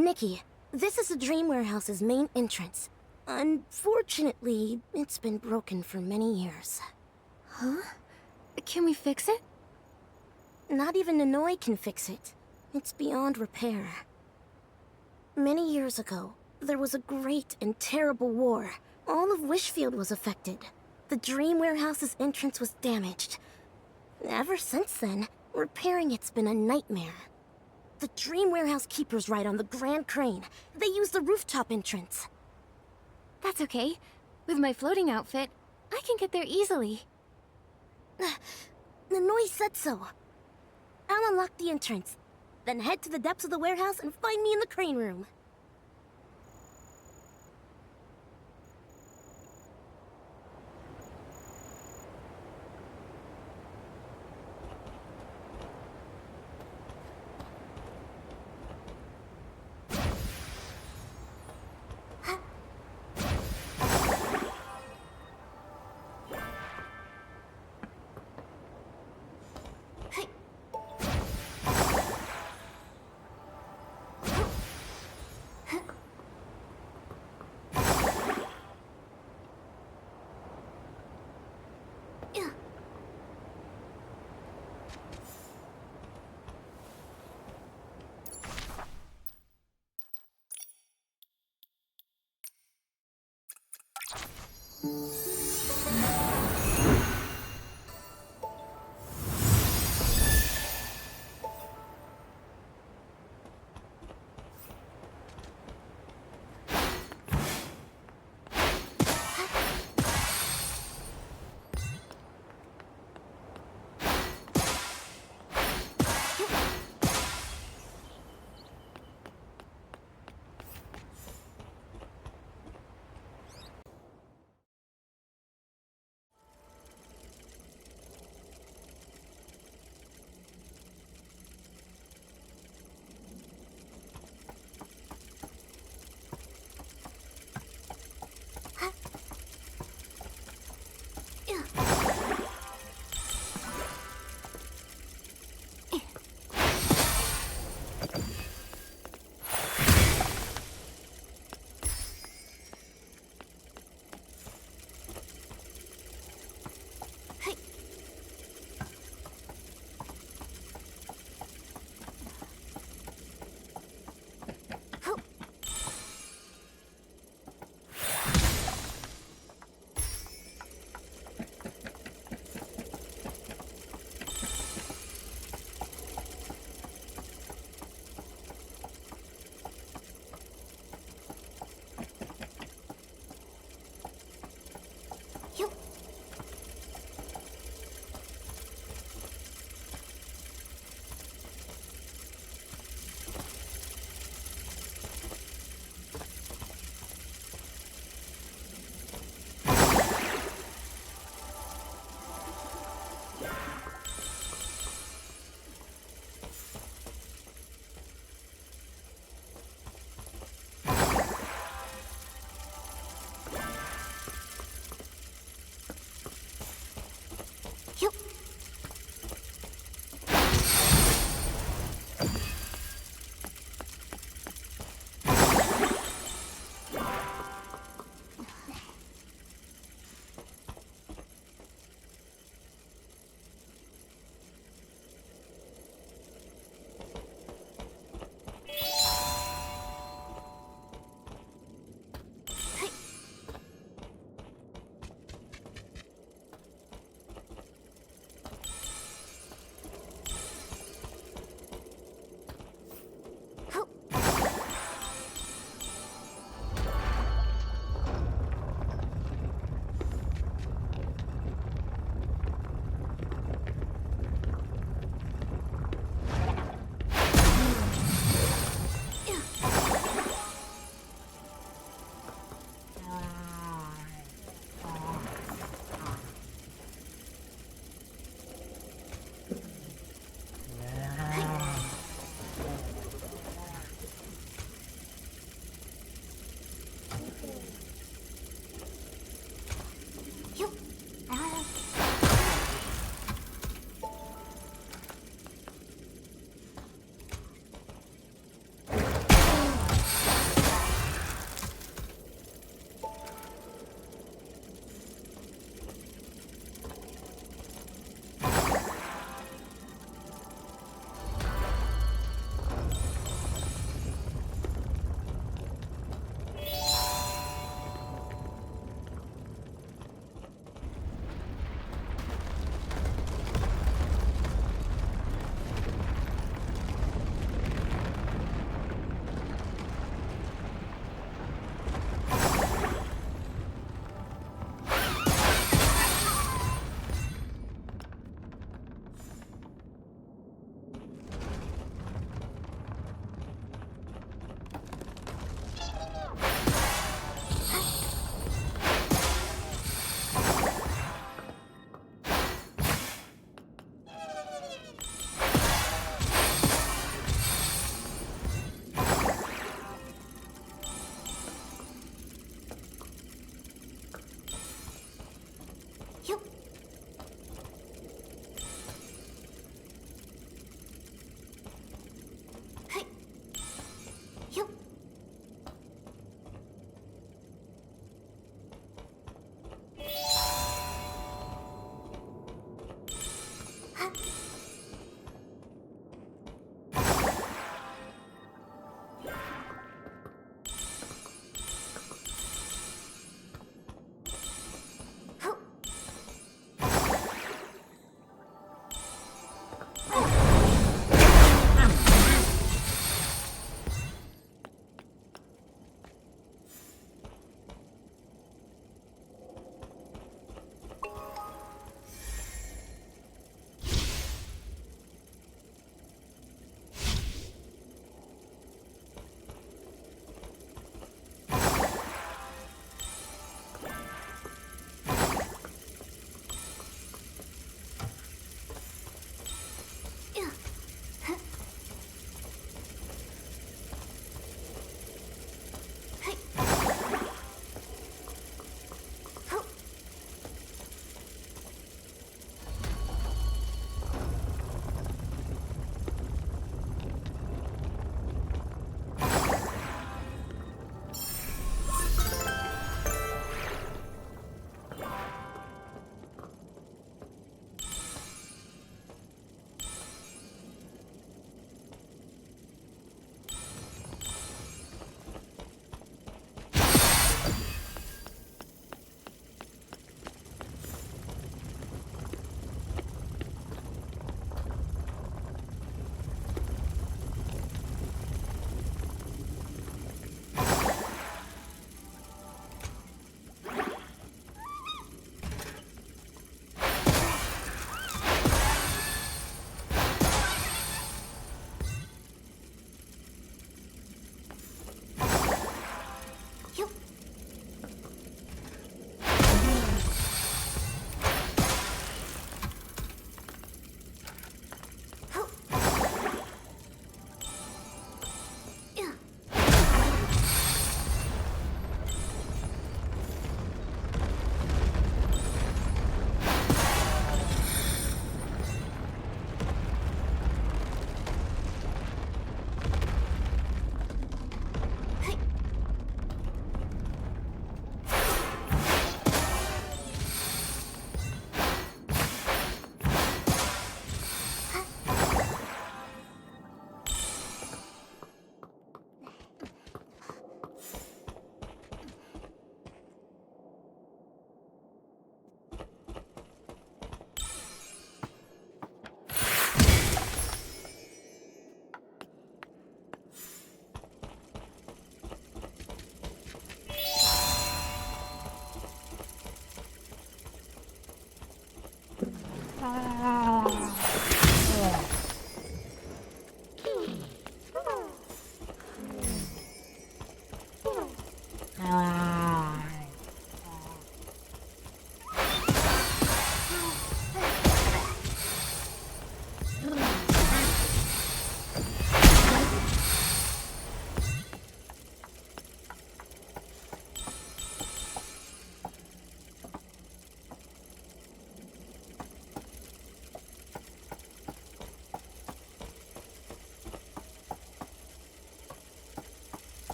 Nikky, this is the Dream Warehouse's main entrance. Unfortunately, it's been broken for many years. Huh? Can we fix it? Not even Nanoi can fix it. It's beyond repair. Many years ago, there was a great and terrible war. All of Wishfield was affected. The Dream Warehouse's entrance was damaged. Ever since then, repairing it's been a nightmare. The Dream Warehouse keepers ride on the Grand Crane. They use the rooftop entrance. That's okay. With my floating outfit, I can get there easily. Nanoi said so. I'll unlock the entrance, then head to the depths of the warehouse and find me in the crane room.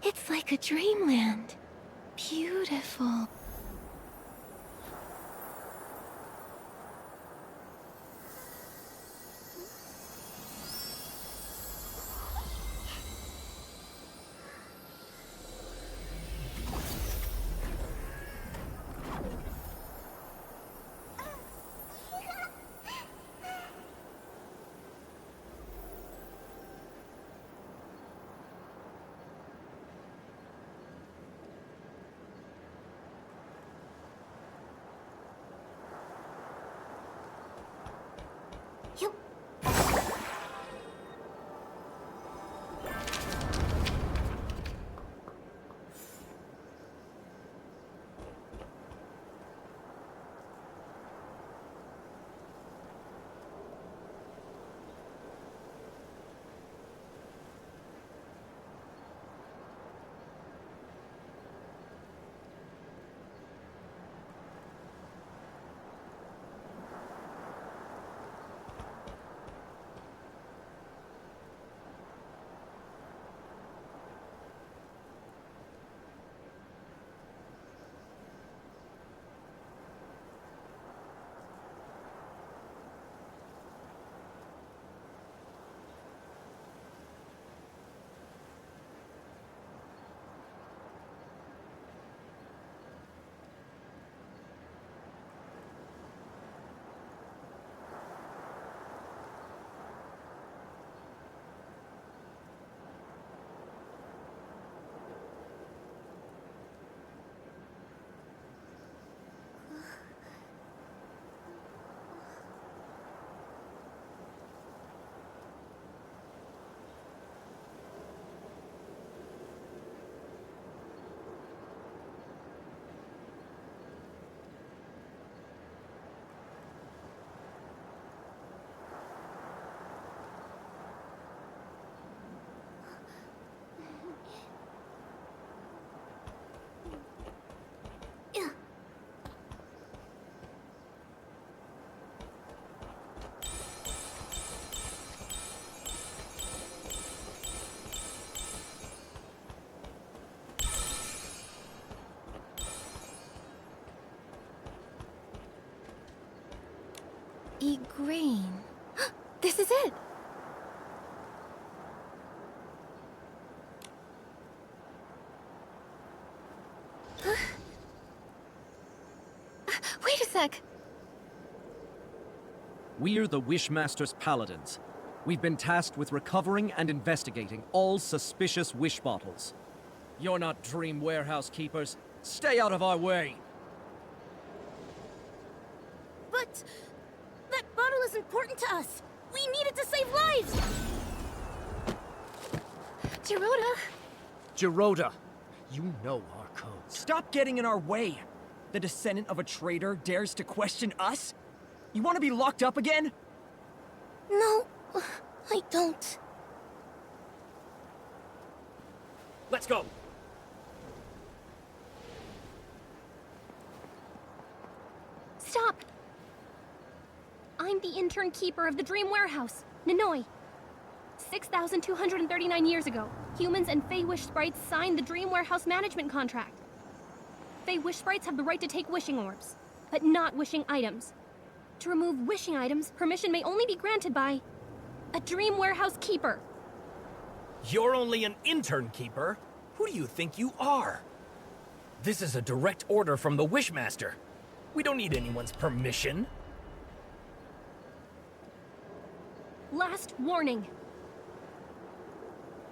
It's like a dreamland. Beautiful. grain. This is it! Wait a sec! We're the Wishmaster's Paladins. We've been tasked with recovering and investigating all suspicious wish bottles. You're not dream warehouse keepers. Stay out of our way! But that bottle is important to us. We need it to save lives. Gerota! Gerota, you know our codes. Stop getting in our way! The descendant of a traitor dares to question us? You want to be locked up again? No, I don't. Let's go! Stop! I'm the intern keeper of the Dream Warehouse, Nanoi. 6,239 years ago, humans and Fey Wish Sprites signed the Dream Warehouse management contract. Fey Wish Sprites have the right to take wishing orbs, but not wishing items. To remove wishing items, permission may only be granted by a Dream Warehouse keeper. You're only an intern keeper? Who do you think you are? This is a direct order from the Wishmaster. We don't need anyone's permission. Last warning.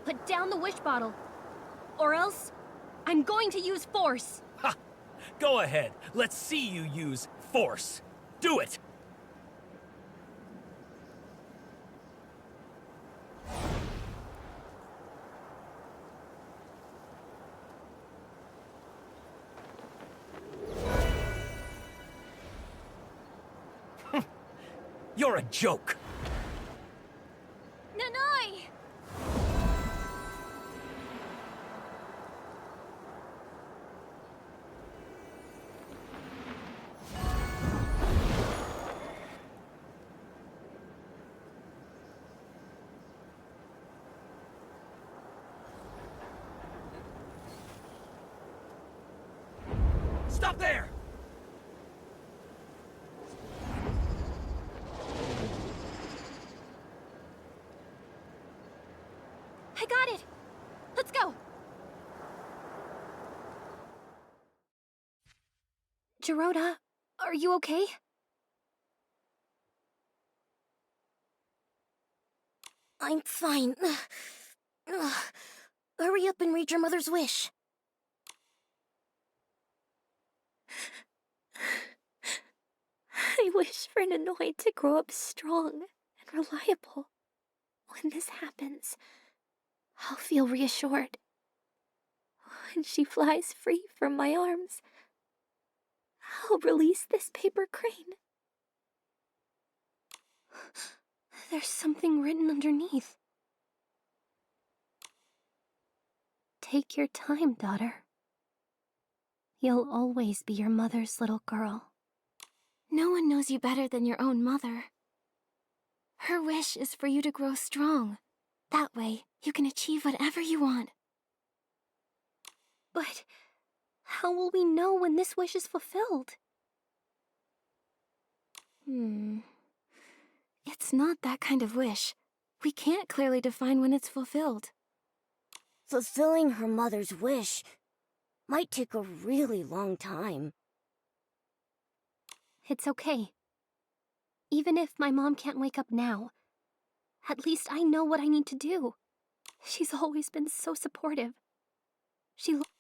Put down the wish bottle, or else I'm going to use force. Ha! Go ahead. Let's see you use force. Do it! You're a joke. Nanoi! Stop there! I got it! Let's go! Gerota, are you okay? I'm fine. Hurry up and read your mother's wish. I wish for Nanoi to grow up strong and reliable. When this happens, I'll feel reassured. When she flies free from my arms, I'll release this paper crane. There's something written underneath. Take your time, daughter. You'll always be your mother's little girl. No one knows you better than your own mother. Her wish is for you to grow strong. That way, you can achieve whatever you want. But how will we know when this wish is fulfilled? It's not that kind of wish. We can't clearly define when it's fulfilled. Fulfilling her mother's wish might take a really long time. It's okay. Even if my mom can't wake up now, at least I know what I need to do. She's always been so supportive.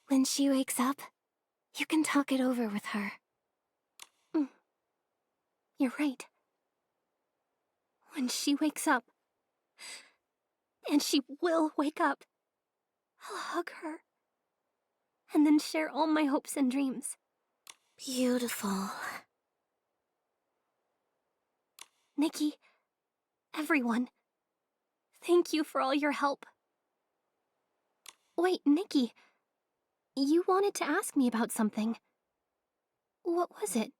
When she wakes up, you can talk it over with her. You're right. When she wakes up, and she will wake up, I'll hug her, and then share all my hopes and dreams. Beautiful. Nikky, everyone, thank you for all your help. Wait, Nikky, you wanted to ask me about something. What was it?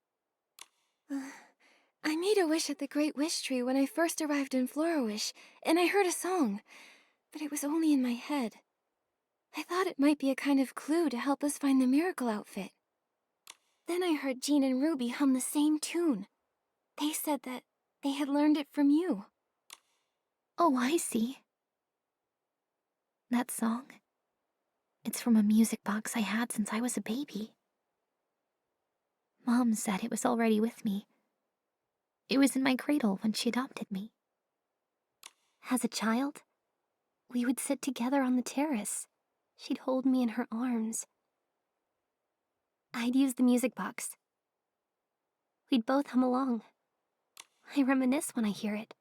I made a wish at the Great Wish Tree when I first arrived in Flora-Wish, and I heard a song, but it was only in my head. I thought it might be a kind of clue to help us find the miracle outfit. Then I heard Jean and Ruby hum the same tune. They said that They had learned it from you. Oh, I see. That song. It's from a music box I had since I was a baby. Mom said it was already with me. It was in my cradle when she adopted me. As a child, we would sit together on the terrace. She'd hold me in her arms. I'd use the music box. We'd both hum along. I reminisce when I hear it.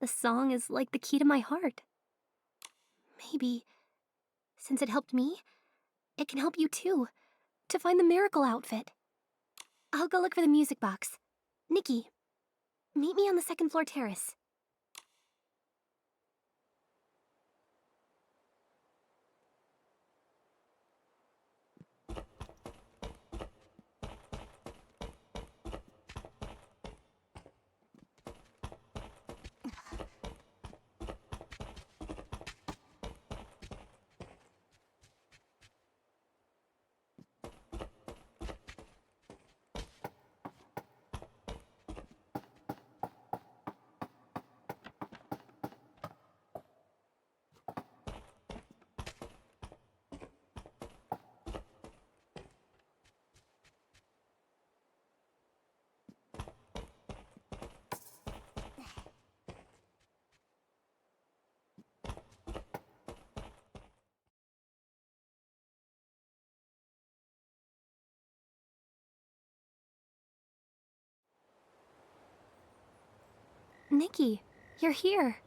The song is like the key to my heart. Maybe, since it helped me, it can help you too, to find the miracle outfit. I'll go look for the music box. Nikky, meet me on the second floor terrace. Nikky, you're here.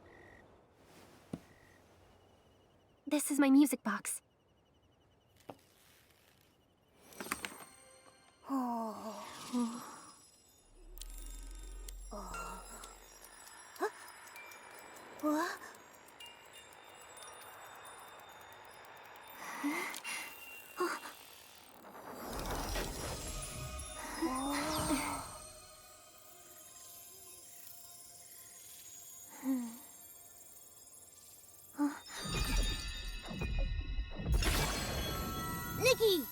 This is my music box. What? Nikky!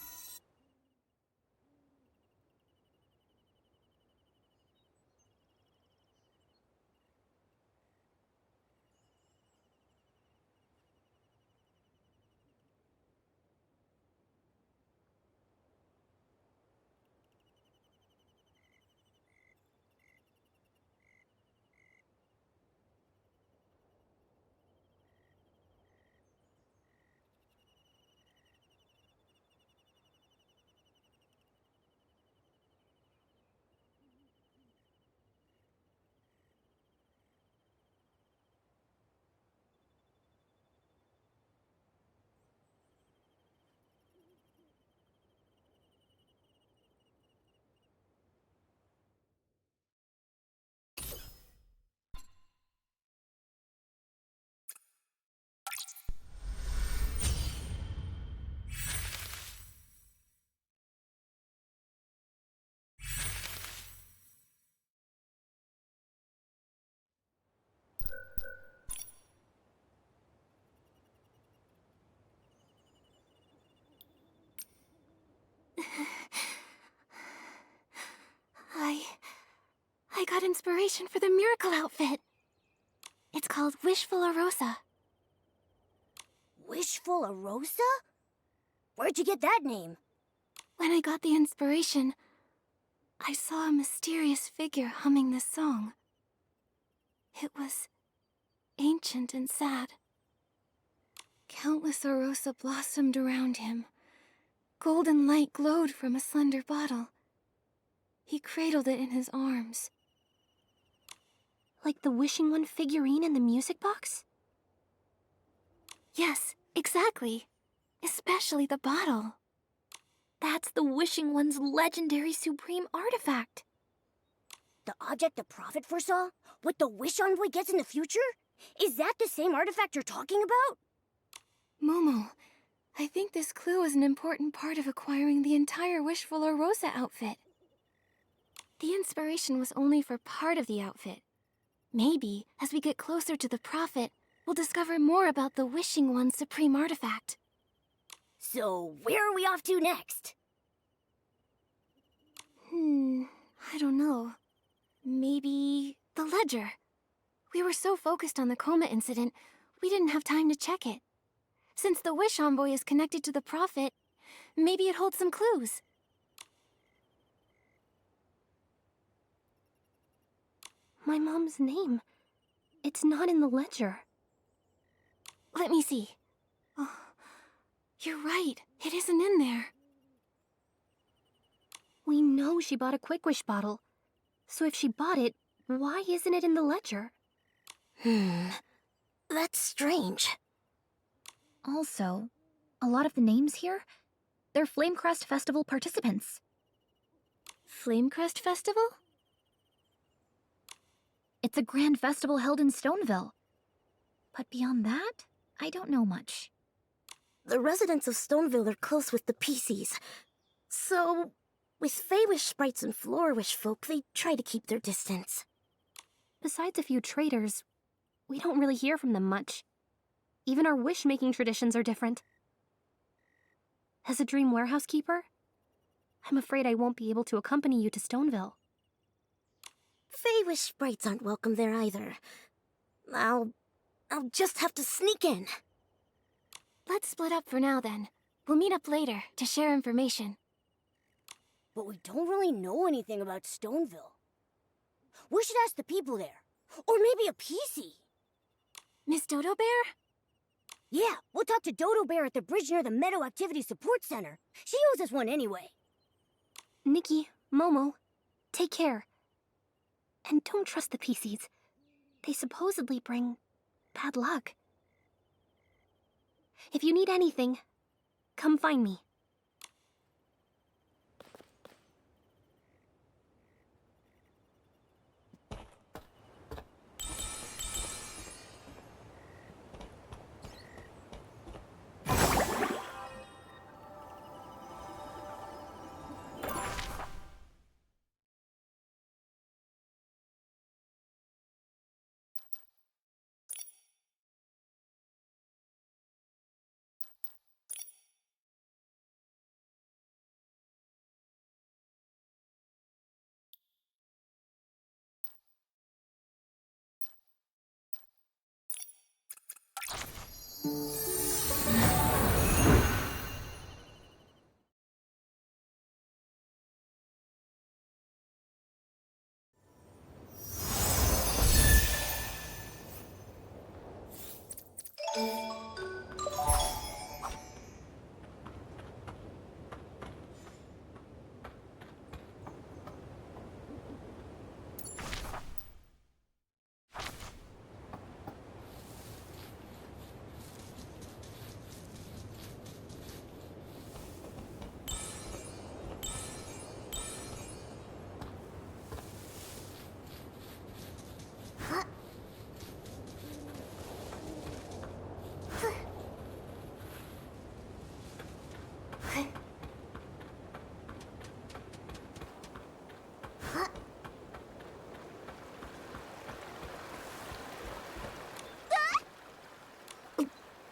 I got inspiration for the miracle outfit. It's called Wishful Rosa. Wishful Rosa? Where'd you get that name? When I got the inspiration, I saw a mysterious figure humming this song. It was ancient and sad. Countless Arosa blossomed around him. Golden light glowed from a slender bottle. He cradled it in his arms. Like the Wishing One figurine in the music box? Yes, exactly. Especially the bottle. That's the Wishing One's legendary supreme artifact. The object the Prophet foresaw? What the Wish Envoy gets in the future? Is that the same artifact you're talking about? Momo, I think this clue is an important part of acquiring the entire Wishful Rosa outfit. The inspiration was only for part of the outfit. Maybe, as we get closer to the Prophet, we'll discover more about the Wishing One's supreme artifact. So, where are we off to next? I don't know. Maybe The ledger. We were so focused on the coma incident, we didn't have time to check it. Since the Wish Envoy is connected to the Prophet, maybe it holds some clues. My mom's name. It's not in the ledger. Let me see. Oh, you're right. It isn't in there. We know she bought a Quick Wish bottle. So if she bought it, why isn't it in the ledger? That's strange. Also, a lot of the names here, they're Flamecrest Festival participants. Flamecrest Festival? It's a grand festival held in Stoneville. But beyond that, I don't know much. The residents of Stoneville are close with the PCs. So, with Fey-Wish sprites and Floor-Wish folk, they try to keep their distance. Besides a few traders, we don't really hear from them much. Even our wish-making traditions are different. As a dream warehouse keeper, I'm afraid I won't be able to accompany you to Stoneville. Fey-Wish sprites aren't welcome there either. I'll just have to sneak in. Let's split up for now then. We'll meet up later to share information. But we don't really know anything about Stoneville. We should ask the people there. Or maybe a PC. Miss Dodo Bear? Yeah, we'll talk to Dodo Bear at the bridge near the Meadow Activity Support Center. She owes us one anyway. Nikky, Momo, take care. And don't trust the PCs. They supposedly bring bad luck. If you need anything, come find me.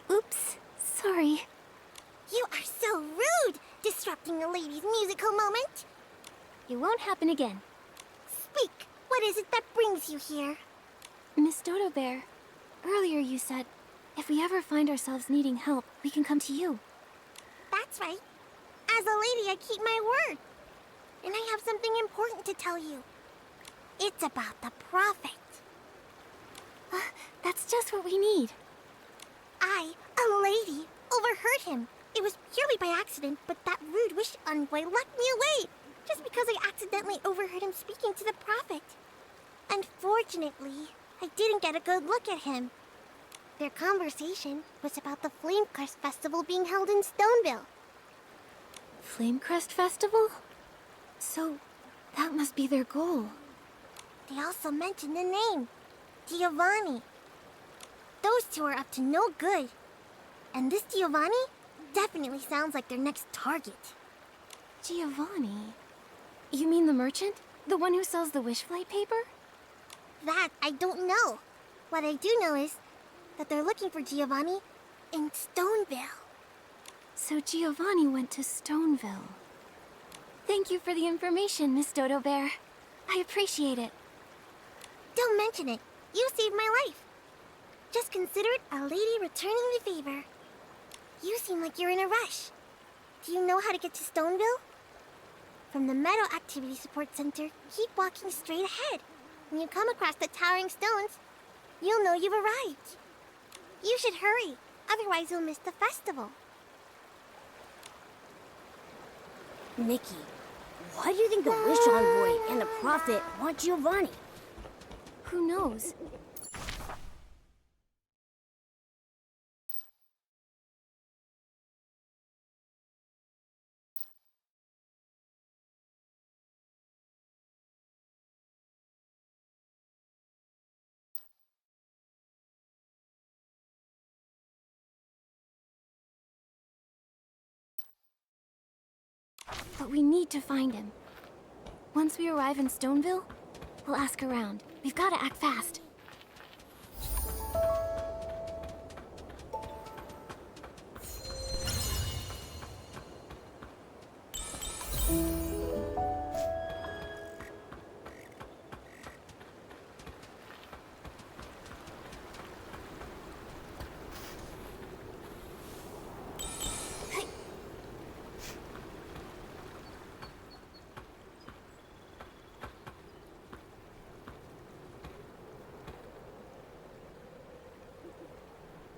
Oops, sorry. You are so rude, disrupting a lady's musical moment. It won't happen again. Speak, what is it that brings you here? Miss Dodo Bear, earlier you said, if we ever find ourselves needing help, we can come to you. That's right. As a lady, I keep my word. And I have something important to tell you. It's about the Prophet. That's just what we need. I, a lady, overheard him. It was purely by accident, but that rude wish envoy locked me away, just because I accidentally overheard him speaking to the Prophet. Unfortunately, I didn't get a good look at him. Their conversation was about the Flamecrest Festival being held in Stoneville. Flamecrest Festival? So, that must be their goal. They also mentioned the name, Giovanni. Those two are up to no good. And this Giovanni definitely sounds like their next target. Giovanni? You mean the merchant? The one who sells the wish flight paper? That I don't know. What I do know is that they're looking for Giovanni in Stoneville. So Giovanni went to Stoneville. Thank you for the information, Miss Dodo Bear. I appreciate it. Don't mention it. You saved my life. Just consider it a lady returning the favor. You seem like you're in a rush. Do you know how to get to Stoneville? From the Meadow Activity Support Center, keep walking straight ahead. When you come across the towering stones, you'll know you've arrived. You should hurry, otherwise you'll miss the festival. Nikky, why do you think the Wish Envoy and the Prophet want Giovanni? Who knows? But we need to find him. Once we arrive in Stoneville, we'll ask around. We've got to act fast.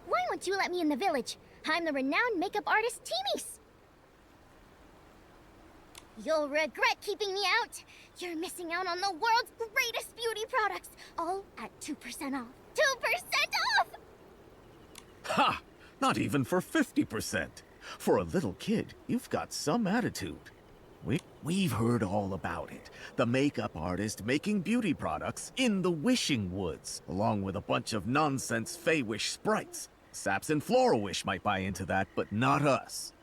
Why won't you let me in the village? I'm the renowned makeup artist Timmy's. You'll regret keeping me out. You're missing out on the world's greatest beauty products, all at 2% off. 2% off! Ha! Not even for 50%. For a little kid, you've got some attitude. We've heard all about it. The makeup artist making beauty products in the Wishing Woods, along with a bunch of nonsense Fey-Wish sprites. Saps and Flora-Wish might buy into that, but not us.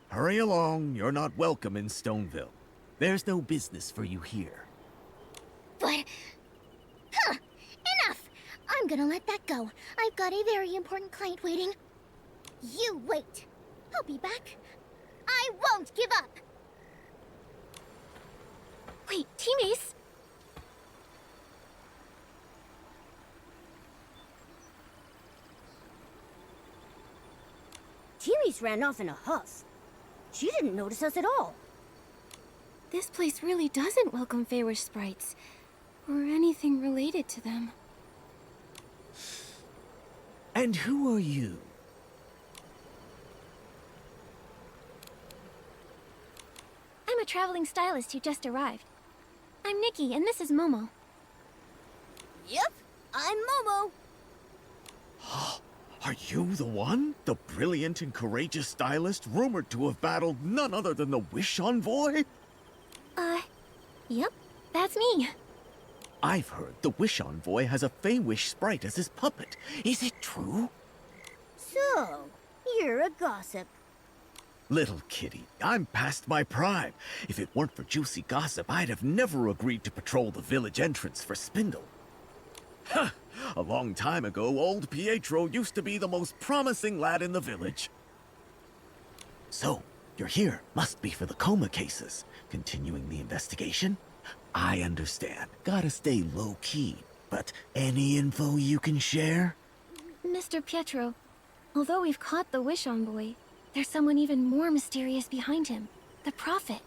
Hurry along, you're not welcome in Stoneville. There's no business for you here. But... enough! I'm gonna let that go. I've got a very important client waiting. You wait. I'll be back. I won't give up! Wait, teammates! Timmy's ran off in a huff. She didn't notice us at all. This place really doesn't welcome Feywish sprites, or anything related to them. And who are you? I'm a traveling stylist who just arrived. I'm Nikki, and this is Momo. Yep, I'm Momo. Are you the one? The brilliant and courageous stylist rumored to have battled none other than the Wish Envoy? Yep, that's me. I've heard the Wish Envoy has a Fey-Wish sprite as his puppet. Is it true? So, you're a gossip. Little kitty, I'm past my prime. If it weren't for juicy gossip, I'd have never agreed to patrol the village entrance for Spindle. Huh! A long time ago, old Pietro used to be the most promising lad in the village. So, you're here. Must be for the coma cases. Continuing the investigation? I understand. Gotta stay low-key. But any info you can share? Mr. Pietro, although we've caught the Wish Envoy, there's someone even more mysterious behind him. The Prophet.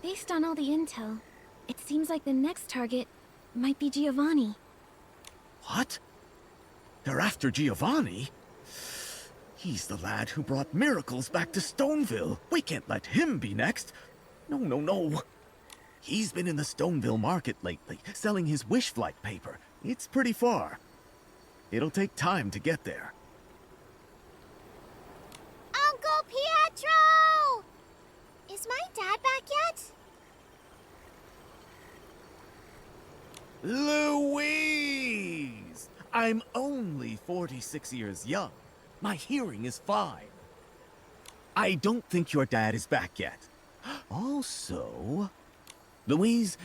Based on all the intel, it seems like the next target might be Giovanni. What? They're after Giovanni? He's the lad who brought miracles back to Stoneville. We can't let him be next. No. He's been in the Stoneville market lately, selling his wish flight paper. It's pretty far. It'll take time to get there. Uncle Pietro! Is my dad back yet? Louise! I'm only 46 years young. My hearing is fine. I don't think your dad is back yet. Also... Louise,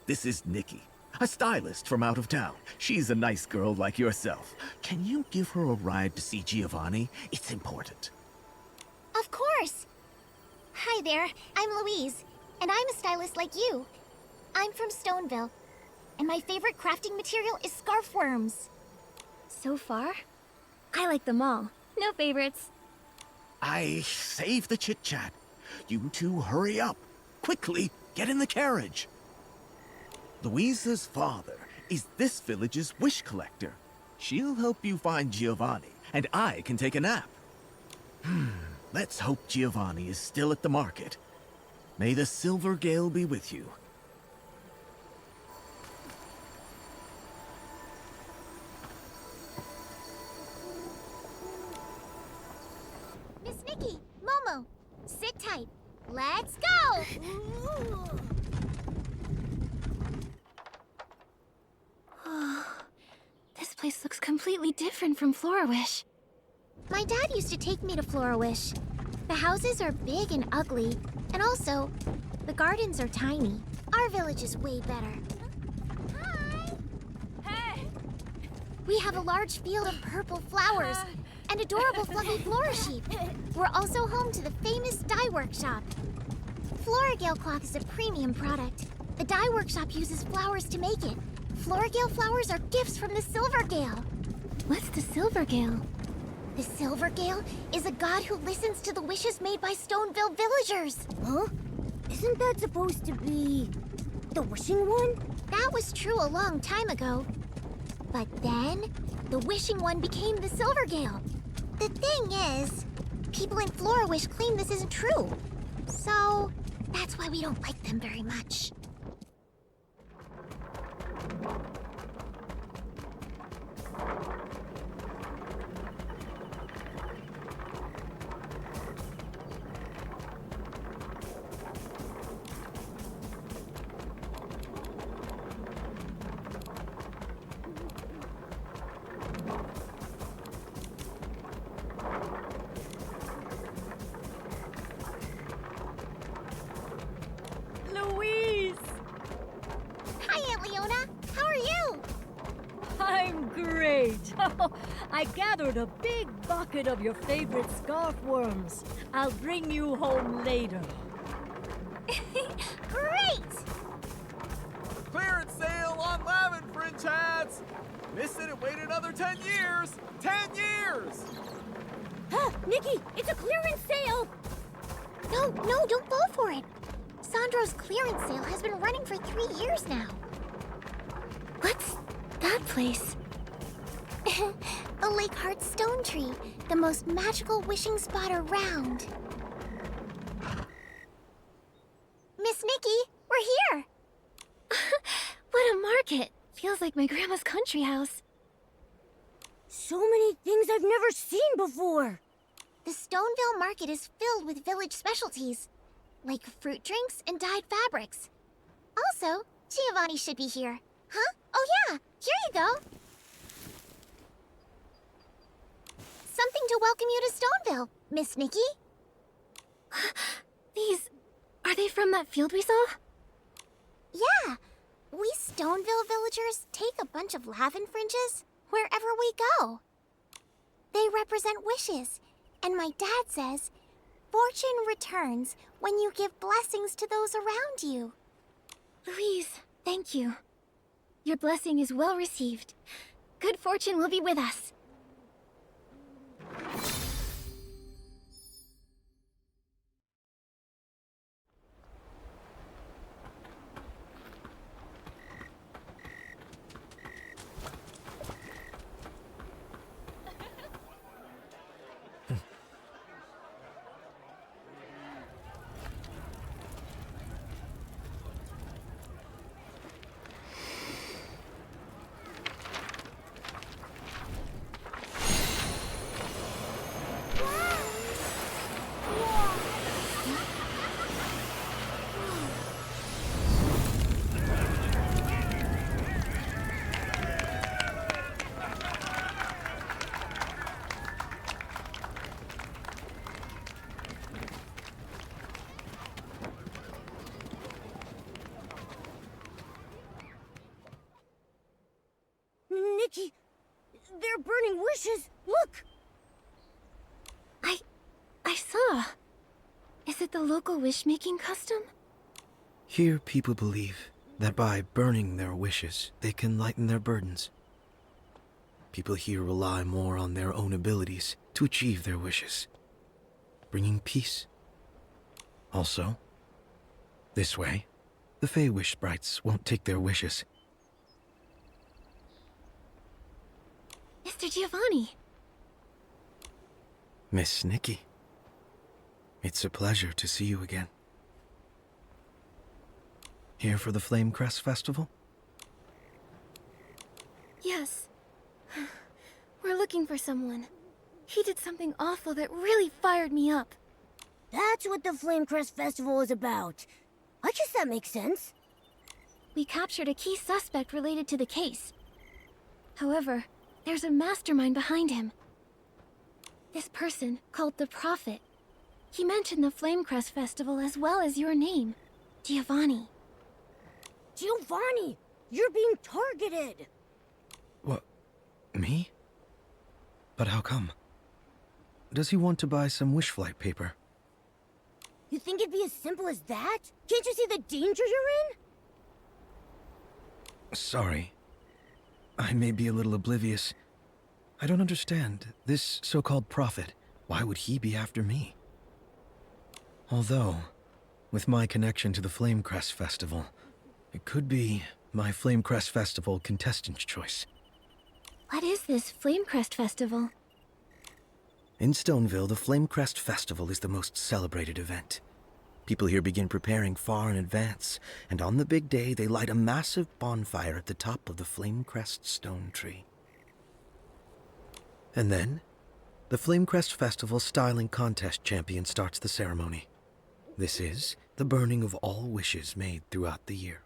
this is Nikki, a stylist from out of town. She's a nice girl like yourself. Can you give her a ride to see Giovanni? It's important. Of course. Hi there, I'm Louise, and I'm a stylist like you. I'm from Stoneville. And my favorite crafting material is scarf worms. So far, I like them all. No favorites. I save the chit-chat. You two hurry up. Quickly, get in the carriage. Louisa's father is this village's wish collector. She'll help you find Giovanni, and I can take a nap. Let's hope Giovanni is still at the market. May the Silver Gale be with you. Miss Nikky, Momo, sit tight. Let's go! This place looks completely different from Florawish. My dad used to take me to Florawish. The houses are big and ugly, and also, the gardens are tiny. Our village is way better. Hi! Hey! We have a large field of purple flowers and adorable fluffy flora sheep. We're also home to the famous dye workshop. Floragale cloth is a premium product. The dye workshop uses flowers to make it. Floragale flowers are gifts from the Silvergale. What's the Silvergale? The Silvergale is a god who listens to the wishes made by Stoneville villagers. Huh? Isn't that supposed to be the wishing one? That was true a long time ago. But then, the wishing one became the Silvergale. The thing is, people in Florawish claim this isn't true. So, that's why we don't like them very much. Louise! Hi, Aunt Leona. How are you? I'm great. I gathered a big bucket of your favorite scarf worms. I'll bring you home later. Great! Clearance sale on lavin fringe hats! Missed it and waited another 10 years! 10 years! Huh, Nikky, it's a clearance sale! No, don't fall for it. Sandro's clearance sale has been running for 3 years now. What's that place? The Lakeheart Stone Tree, the most magical wishing spot around. Miss Nikky, we're here! What a market! Feels like my grandma's country house. So many things I've never seen before! The Stoneville market is filled with village specialties, like fruit drinks and dyed fabrics. Also, Giovanni should be here. Huh? Oh yeah, here you go. Something to welcome you to Stoneville, Miss Nikky. These... are they from that field we saw? Yeah, we Stoneville villagers take a bunch of lavin fringes wherever we go. They represent wishes, and my dad says, fortune returns when you give blessings to those around you. Louise, thank you. Your blessing is well received. Good fortune will be with us. Nikky, they're burning wishes! Look! I saw. Is it the local wish-making custom? Here people believe that by burning their wishes, they can lighten their burdens. People here rely more on their own abilities to achieve their wishes, bringing peace. Also, this way, the Fey Wish sprites won't take their wishes. Mr. Giovanni! Miss Nikky, it's a pleasure to see you again. Here for the Flamecrest Festival? Yes. We're looking for someone. He did something awful that really fired me up. That's what the Flamecrest Festival is about. I guess that makes sense. We captured a key suspect related to the case. However, there's a mastermind behind him. This person, called the Prophet. He mentioned the Flamecrest Festival as well as your name, Giovanni. Giovanni! You're being targeted! What? Me? But how come? Does he want to buy some wish flight paper? You think it'd be as simple as that? Can't you see the danger you're in? Sorry. I may be a little oblivious. I don't understand. This so-called prophet, why would he be after me? Although, with my connection to the Flamecrest Festival, it could be my Flamecrest Festival contestant's choice. What is this Flamecrest Festival? In Stoneville, the Flamecrest Festival is the most celebrated event. People here begin preparing far in advance, and on the big day, they light a massive bonfire at the top of the Flamecrest stone tree. And then, the Flamecrest Festival Styling Contest champion starts the ceremony. This is the burning of all wishes made throughout the year.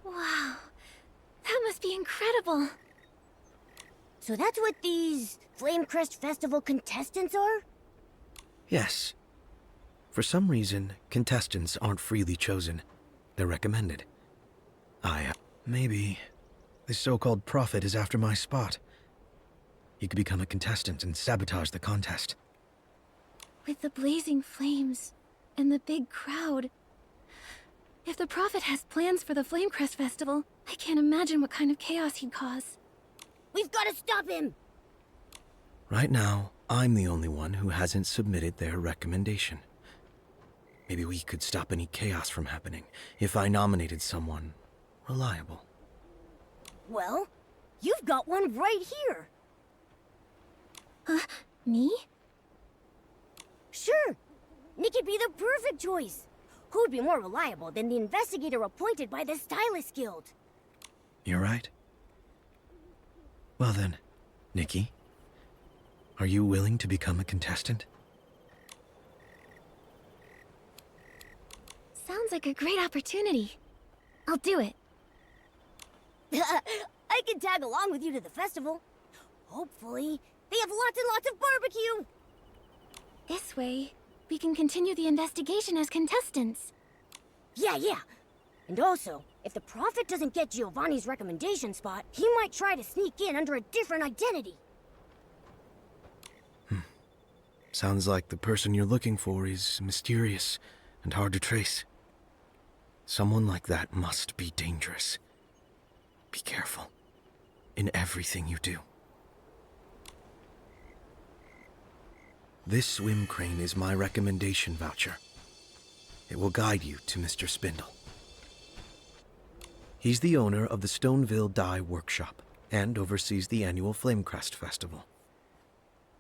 Wow, that must be incredible. So that's what these Flamecrest Festival contestants are? Yes. For some reason, contestants aren't freely chosen. They're recommended. Maybe this so-called prophet is after my spot. He could become a contestant and sabotage the contest. With the blazing flames and the big crowd. If the prophet has plans for the Flamecrest Festival, I can't imagine what kind of chaos he'd cause. We've got to stop him! Right now, I'm the only one who hasn't submitted their recommendation. Maybe we could stop any chaos from happening if I nominated someone reliable. Well, you've got one right here. Me? Sure. Nikky'd be the perfect choice. Who'd be more reliable than the investigator appointed by the Stylist Guild? You're right. Well then, Nikky, are you willing to become a contestant? Sounds like a great opportunity. I'll do it. I can tag along with you to the festival. Hopefully, they have lots and lots of barbecue. This way, we can continue the investigation as contestants. Yeah. And also, if the Prophet doesn't get Giovanni's recommendation spot, he might try to sneak in under a different identity. Sounds like the person you're looking for is mysterious and hard to trace. Someone like that must be dangerous. Be careful in everything you do. This swim crane is my recommendation voucher. It will guide you to Mr. Spindle. He's the owner of the Stoneville Dye Workshop and oversees the annual Flamecrest Festival.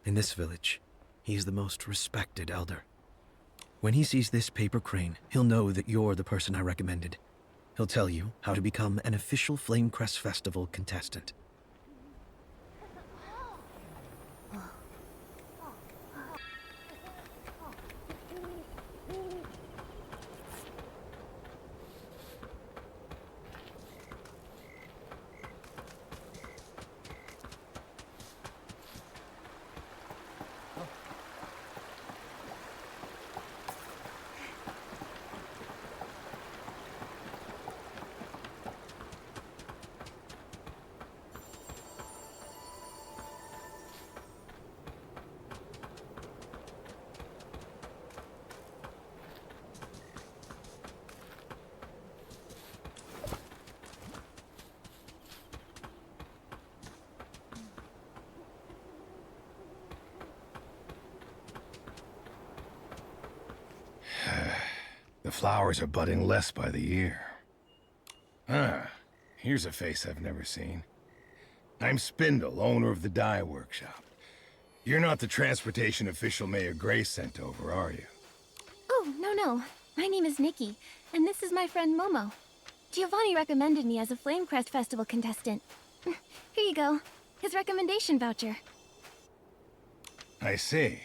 In this village, he's the most respected elder. When he sees this paper crane, he'll know that you're the person I recommended. He'll tell you how to become an official Flamecrest Festival contestant. The flowers are budding less by the year. Ah, here's a face I've never seen. I'm Spindle, owner of the dye workshop. You're not the transportation official Mayor Grace sent over, are you? Oh, no. My name is Nikky, and this is my friend Momo. Giovanni recommended me as a Flamecrest Festival contestant. Here you go. His recommendation voucher. I see.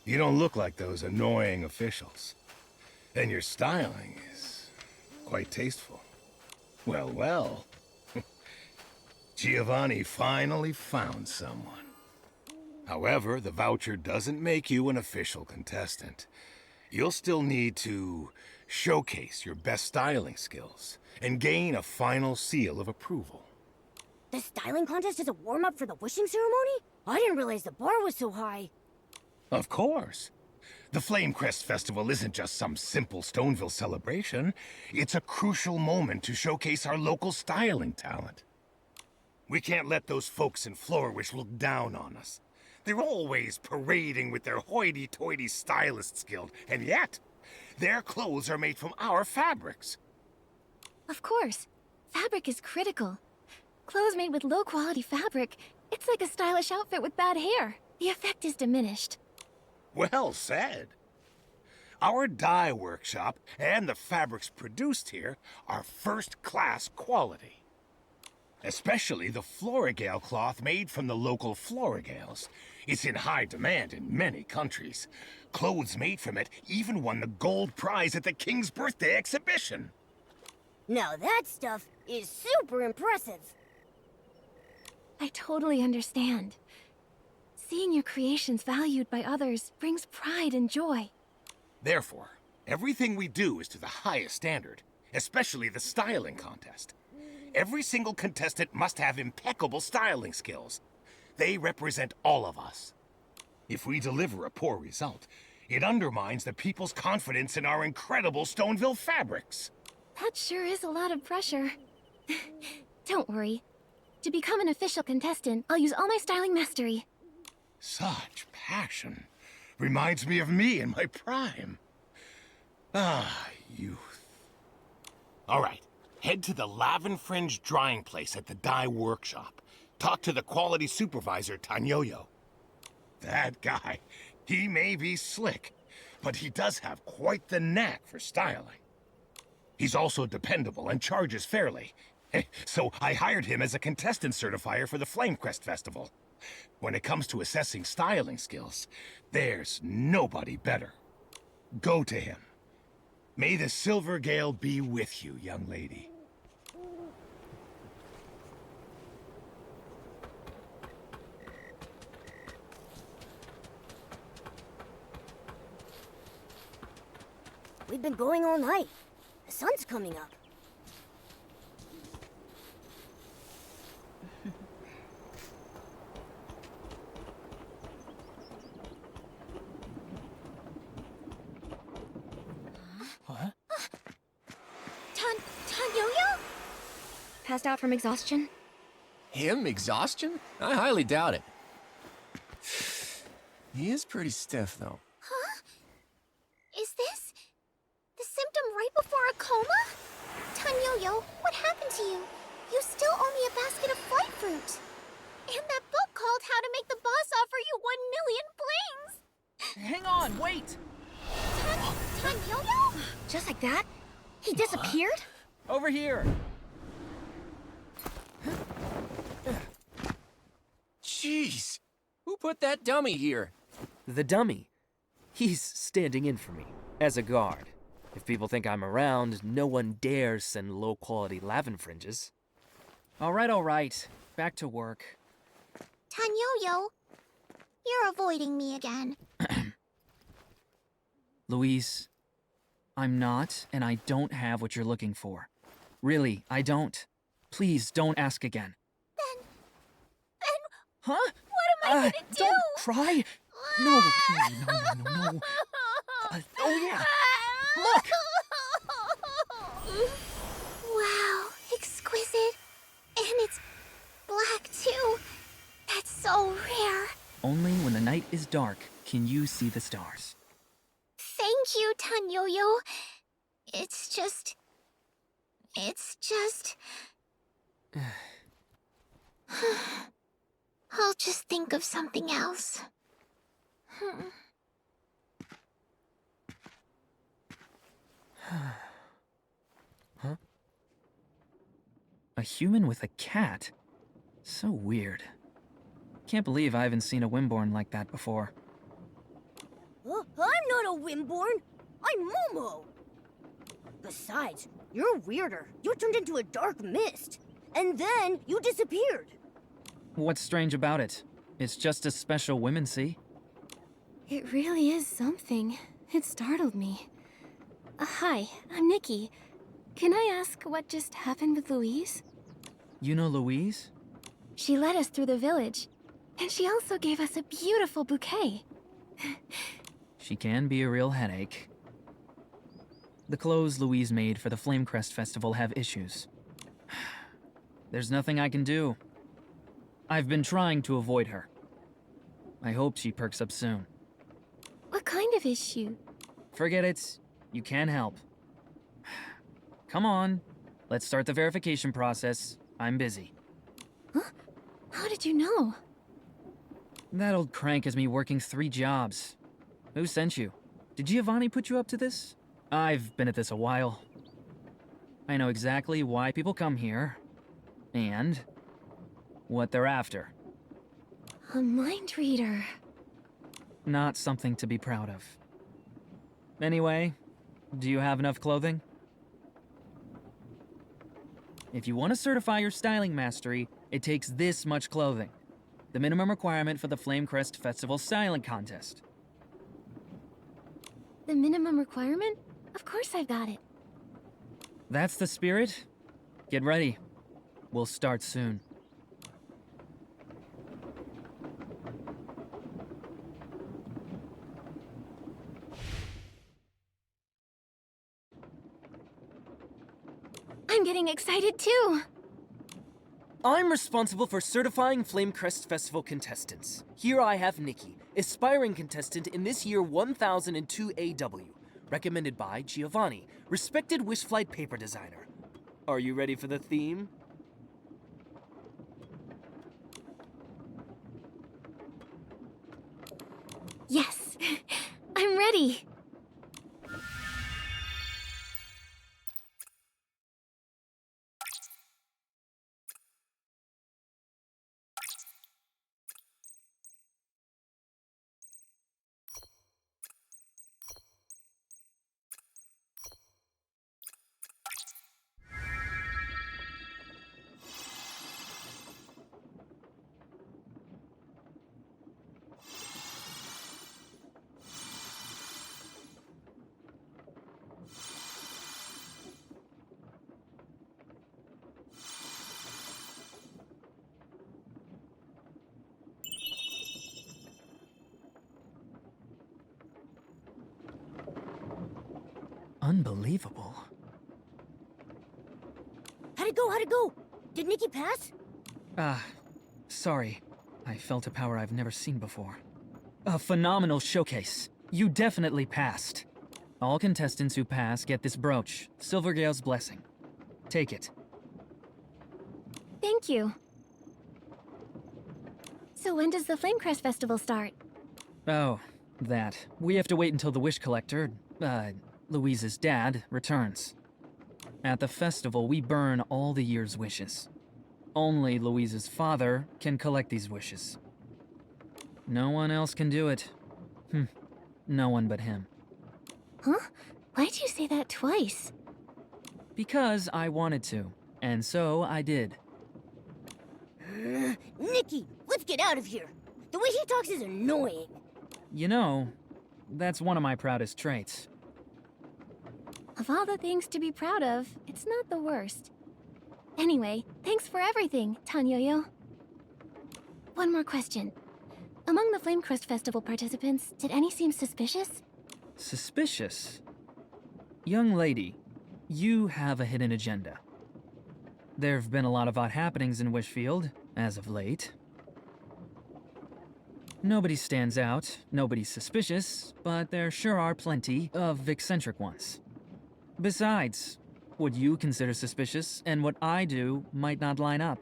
You don't look like those annoying officials. And your styling is quite tasteful. Well. Giovanni finally found someone. However, the voucher doesn't make you an official contestant. You'll still need to showcase your best styling skills and gain a final seal of approval. The styling contest is a warm-up for the wishing ceremony? I didn't realize the bar was so high. Of course. The Flamecrest Festival isn't just some simple Stoneville celebration. It's a crucial moment to showcase our local styling talent. We can't let those folks in Flourish look down on us. They're always parading with their hoity-toity Stylists Guild, and yet, their clothes are made from our fabrics. Of course. Fabric is critical. Clothes made with low-quality fabric, it's like a stylish outfit with bad hair. The effect is diminished. Well said. Our dye workshop and the fabrics produced here are first-class quality. Especially the Florigale cloth made from the local Florigales. It's in high demand in many countries. Clothes made from it even won the gold prize at the King's Birthday exhibition. Now that stuff is super impressive. I totally understand. Seeing your creations valued by others brings pride and joy. Therefore, everything we do is to the highest standard, especially the styling contest. Every single contestant must have impeccable styling skills. They represent all of us. If we deliver a poor result, it undermines the people's confidence in our incredible Stoneville fabrics. That sure is a lot of pressure. Don't worry. To become an official contestant, I'll use all my styling mastery. Such passion. Reminds me of me in my prime. Ah, youth. All right. Head to the Lavin Fringe drying place at the dye workshop. Talk to the quality supervisor, Tanyoyo. That guy, he may be slick, but he does have quite the knack for styling. He's also dependable and charges fairly. So I hired him as a contestant certifier for the Flamecrest Festival. When it comes to assessing styling skills, there's nobody better. Go to him. May the Silver Gale be with you, young lady. We've been going all night. The sun's coming up. What? Tanyoyo? Passed out from exhaustion? Him? Exhaustion? I highly doubt it. He is pretty stiff, though. Huh? Is this the symptom right before a coma? Tanyoyo, what happened to you? You still owe me a basket of flight fruit. And that book called How to Make the Boss Offer You 1 Million Blings. Hang on, wait! Tanyoyo? Just like that? He disappeared? Over here! Jeez! Who put that dummy here? The dummy. He's standing in for me, as a guard. If people think I'm around, no one dares send low-quality Lavin fringes. All right. Back to work. Tanyoyo, you're avoiding me again. Louise, I'm not, and I don't have what you're looking for. Really, I don't. Please don't ask again. Then... Huh? What am I gonna do? Don't cry! No. Oh yeah! Look! Wow, exquisite. And it's black too. That's so rare. Only when the night is dark can you see the stars. Thank you, Tanyoyo. It's just... It's just... I'll just think of something else. Huh? A human with a cat? So weird. Can't believe I haven't seen a Wimborn like that before. I'm not a Wimborn. I'm Momo. Besides, you're weirder. You turned into a dark mist. And then you disappeared. What's strange about it? It's just a special women-see. It really is something. It startled me. Hi, I'm Nikky. Can I ask what just happened with Louise? You know Louise? She led us through the village, and she also gave us a beautiful bouquet. She can be a real headache. The clothes Louise made for the Flamecrest Festival have issues. There's nothing I can do. I've been trying to avoid her. I hope she perks up soon. What kind of issue? Forget it. You can't help. Come on. Let's start the verification process. I'm busy. Huh? How did you know? That old crank has me working 3 jobs. Who sent you? Did Giovanni put you up to this? I've been at this a while. I know exactly why people come here. And what they're after. A mind reader. Not something to be proud of. Anyway, do you have enough clothing? If you want to certify your styling mastery, it takes this much clothing. The minimum requirement for the Flamecrest Festival styling contest. The minimum requirement? Of course I've got it. That's the spirit. Get ready. We'll start soon. I'm getting excited too! I'm responsible for certifying Flamecrest Festival contestants. Here I have Nikky, aspiring contestant in this year 1002 AW, recommended by Giovanni, respected Wishflight paper designer. Are you ready for the theme? Yes, I'm ready! Unbelievable. How'd it go? How'd it go? Did Nikky pass? Sorry. I felt a power I've never seen before. A phenomenal showcase. You definitely passed. All contestants who pass get this brooch, Silvergale's blessing. Take it. Thank you. So when does the Flamecrest Festival start? Oh, that. We have to wait until the Wish Collector, Louise's dad, returns. At the festival, we burn all the year's wishes. Only Louise's father can collect these wishes. No one else can do it. No one but him. Huh? Why'd you say that twice? Because I wanted to, and so I did. Nikky, let's get out of here. The way he talks is annoying. You know, that's one of my proudest traits. Of all the things to be proud of, it's not the worst. Anyway, thanks for everything, Tanyoyo. One more question. Among the Flamecrest Festival participants, did any seem suspicious? Suspicious? Young lady, you have a hidden agenda. There've been a lot of odd happenings in Wishfield, as of late. Nobody stands out, nobody's suspicious, but there sure are plenty of eccentric ones. Besides, what you consider suspicious and what I do might not line up.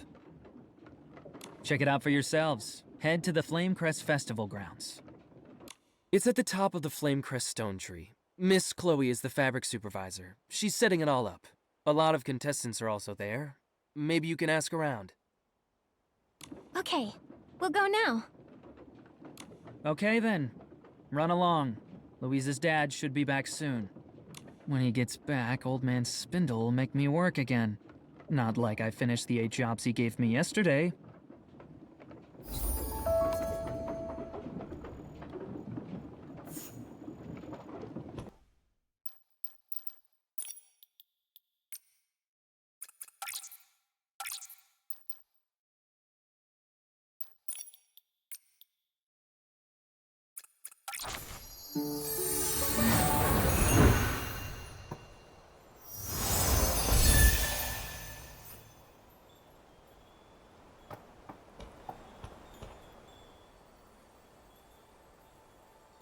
Check it out for yourselves. Head to the Flamecrest Festival grounds. It's at the top of the Flamecrest stone tree. Miss Chloe is the fabric supervisor. She's setting it all up. A lot of contestants are also there. Maybe you can ask around. Okay, we'll go now. Okay then. Run along. Louise's dad should be back soon. When he gets back, Old Man Spindle will make me work again. Not like I finished the 8 jobs he gave me yesterday.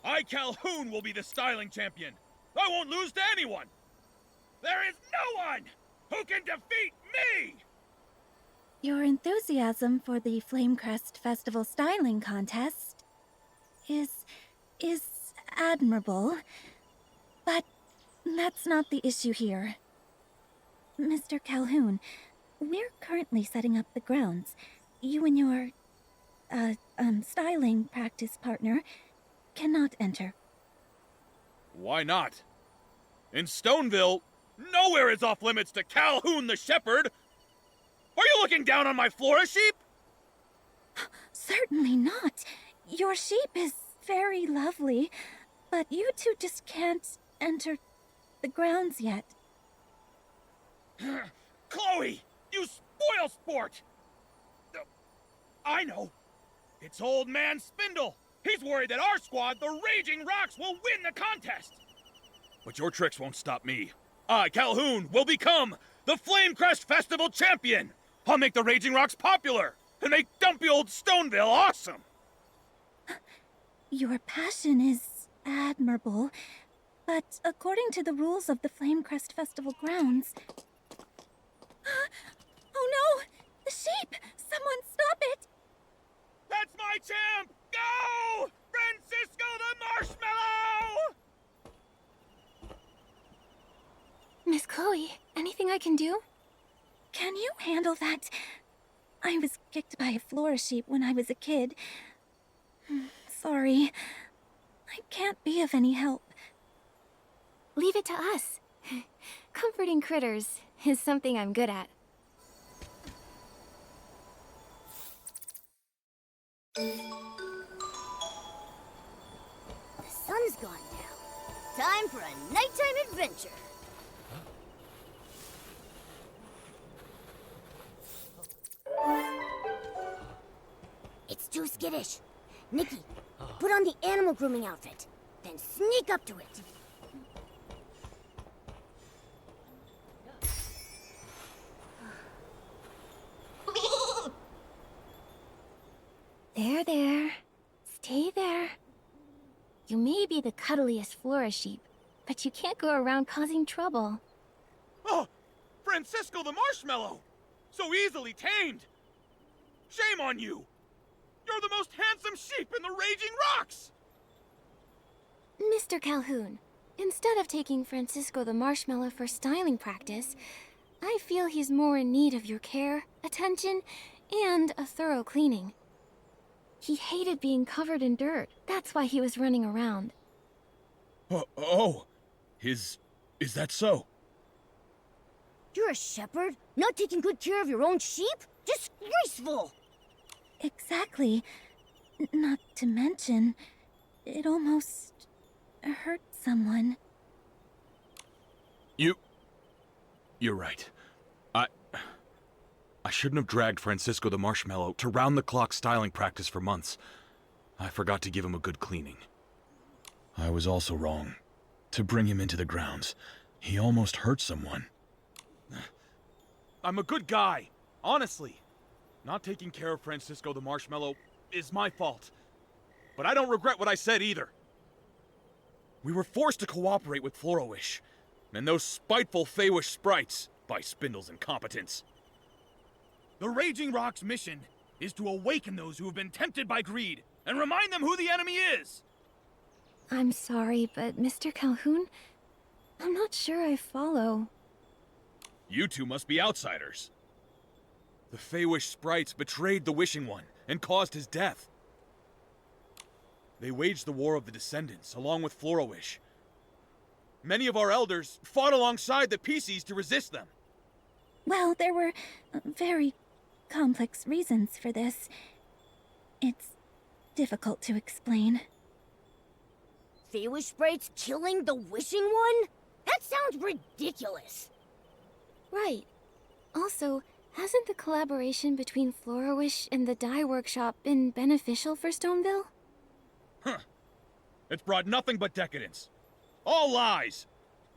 I, Calhoun, will be the styling champion. I won't lose to anyone. There is no one who can defeat me! Your enthusiasm for the Flamecrest Festival Styling Contest is admirable, but that's not the issue here. Mr. Calhoun, we're currently setting up the grounds. You and your, styling practice partner cannot enter. Why not? In Stoneville, nowhere is off limits to Calhoun the Shepherd! Are you looking down on my Flora sheep? Certainly not. Your sheep is very lovely, but you two just can't enter the grounds yet. Chloe, you spoil sport! I know. It's Old Man Spindle. He's worried that our squad, the Raging Rocks, will win the contest. But your tricks won't stop me. I, Calhoun, will become the Flamecrest Festival champion. I'll make the Raging Rocks popular and make dumpy old Stoneville awesome. Your passion is admirable, but according to the rules of the Flamecrest Festival grounds... Oh no! The sheep! Someone stop it! That's my champ! Go! Francisco the Marshmallow! Miss Chloe, anything I can do? Can you handle that? I was kicked by a Flora sheep when I was a kid. Sorry. I can't be of any help. Leave it to us. Comforting critters is something I'm good at. The sun's gone down. Time for a nighttime adventure. It's too skittish. Nikky, put on the animal grooming outfit, then sneak up to it. There. Stay there. You may be the cuddliest Flora sheep, but you can't go around causing trouble. Oh, Francisco the Marshmallow! So easily tamed! Shame on you! You're the most handsome sheep in the Raging Rocks! Mr. Calhoun, instead of taking Francisco the Marshmallow for styling practice, I feel he's more in need of your care, attention, and a thorough cleaning. He hated being covered in dirt. That's why he was running around. Is that so? You're a shepherd, not taking good care of your own sheep? Disgraceful! Exactly. Not to mention, it almost hurt someone. You're right. I shouldn't have dragged Francisco the Marshmallow to round-the-clock styling practice for months. I forgot to give him a good cleaning. I was also wrong to bring him into the grounds. He almost hurt someone. I'm a good guy, honestly. Not taking care of Francisco the Marshmallow is my fault. But I don't regret what I said either. We were forced to cooperate with Florowish. And those spiteful Feywish sprites, by Spindle's incompetence. The Raging Rock's mission is to awaken those who have been tempted by greed and remind them who the enemy is. I'm sorry, but Mr. Calhoun, I'm not sure I follow. You two must be outsiders. The Feywish sprites betrayed the Wishing One and caused his death. They waged the War of the Descendants along with Florowish. Many of our elders fought alongside the PCs to resist them. Well, there were very complex reasons for this. It's difficult to explain. Feywish sprites killing the Wishing One? That sounds ridiculous. Right. Also, hasn't the collaboration between Florowish and the dye workshop been beneficial for Stoneville? Huh. It's brought nothing but decadence. All lies!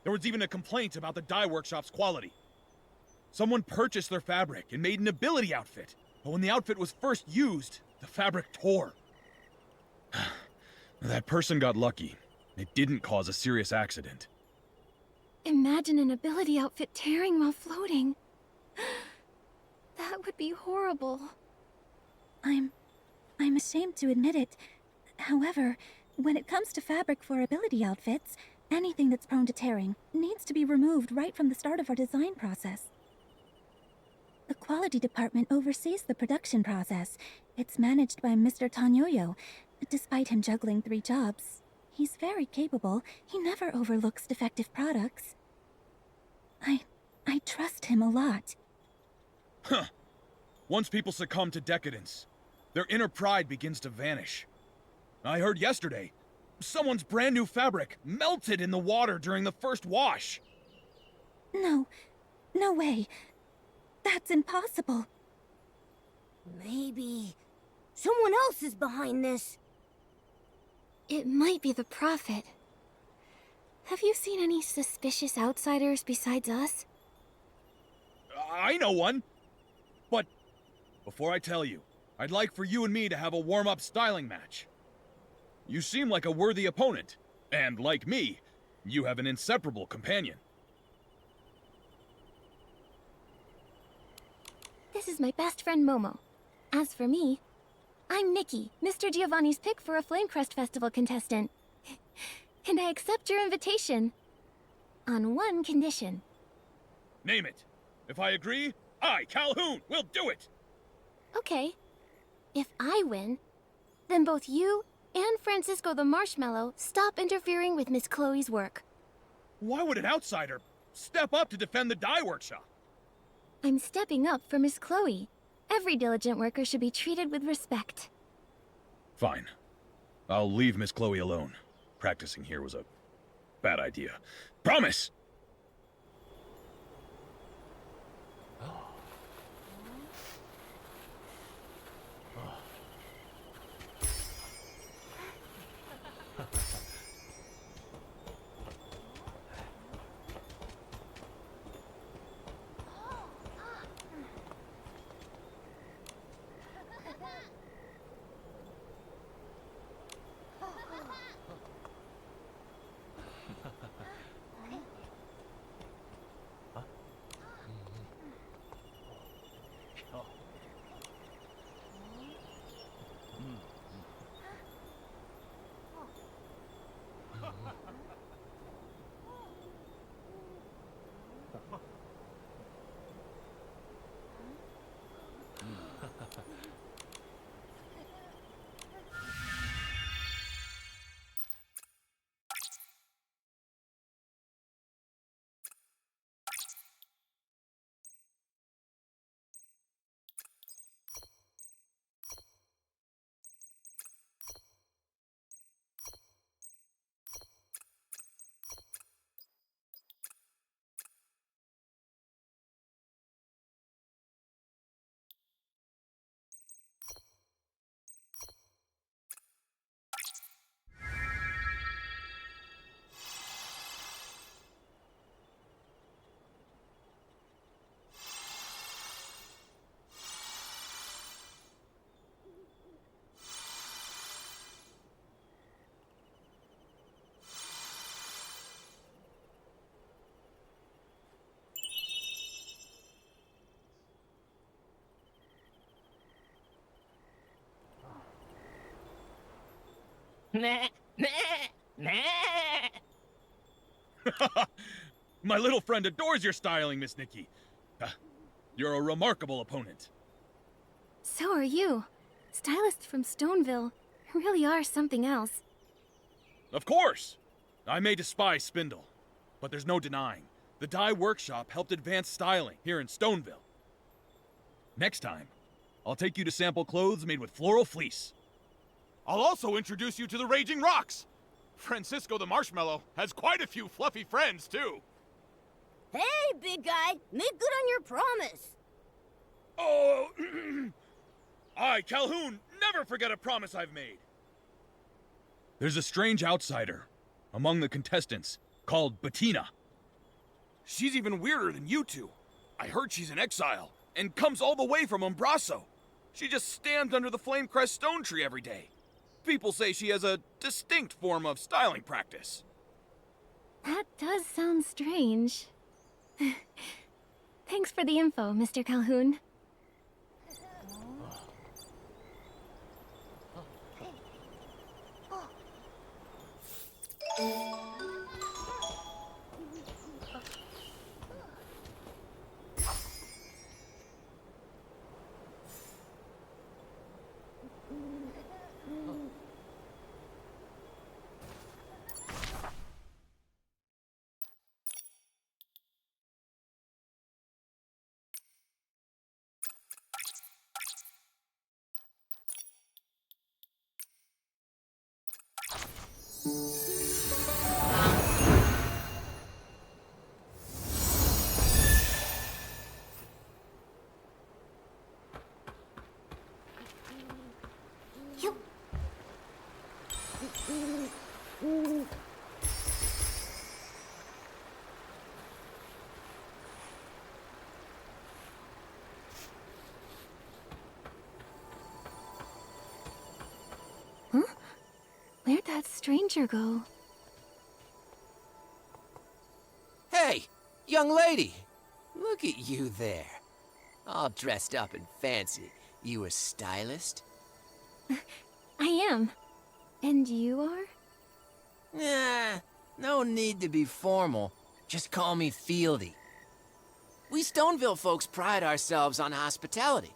There was even a complaint about the dye workshop's quality. Someone purchased their fabric and made an ability outfit, but when the outfit was first used, the fabric tore. That person got lucky. It didn't cause a serious accident. Imagine an ability outfit tearing while floating. That would be horrible. I'm ashamed to admit it. However, when it comes to fabric for ability outfits, anything that's prone to tearing needs to be removed right from the start of our design process. The quality department oversees the production process. It's managed by Mr. Tanyoyo. Despite him juggling 3 jobs, he's very capable. He never overlooks defective products. I trust him a lot. Huh. Once people succumb to decadence, their inner pride begins to vanish. I heard yesterday, someone's brand new fabric melted in the water during the first wash. No way. That's impossible. Maybe someone else is behind this. It might be the Prophet. Have you seen any suspicious outsiders besides us? I know one. But before I tell you, I'd like for you and me to have a warm-up styling match. You seem like a worthy opponent, and like me, you have an inseparable companion. This is my best friend Momo. As for me, I'm Nikky, Mr. Giovanni's pick for a Flamecrest Festival contestant. And I accept your invitation. On one condition. Name it. If I agree, I, Calhoun, will do it! Okay. If I win, then both you and Francisco the Marshmallow stop interfering with Miss Chloe's work. Why would an outsider step up to defend the dye workshop? I'm stepping up for Miss Chloe. Every diligent worker should be treated with respect. Fine. I'll leave Miss Chloe alone. Practicing here was a bad idea. Promise! Nah, nah, nah. My little friend adores your styling, Miss Nikky. You're a remarkable opponent. So are you. Stylists from Stoneville really are something else. Of course! I may despise Spindle, but there's no denying. The dye workshop helped advance styling here in Stoneville. Next time, I'll take you to sample clothes made with floral fleece. I'll also introduce you to the Raging Rocks. Francisco the Marshmallow has quite a few fluffy friends, too. Hey, big guy, make good on your promise. Oh, I, Calhoun, never forget a promise I've made. There's a strange outsider among the contestants called Bettina. She's even weirder than you two. I heard she's in exile and comes all the way from Umbraso. She just stands under the Flamecrest stone tree every day. People say she has a distinct form of styling practice. That does sound strange. Thanks for the info, Mr. Calhoun. Huh? Where'd that stranger go? Hey, young lady! Look at you there. All dressed up and fancy. You a stylist? I am. And you are? Nah, no need to be formal. Just call me Fieldy. We Stoneville folks pride ourselves on hospitality.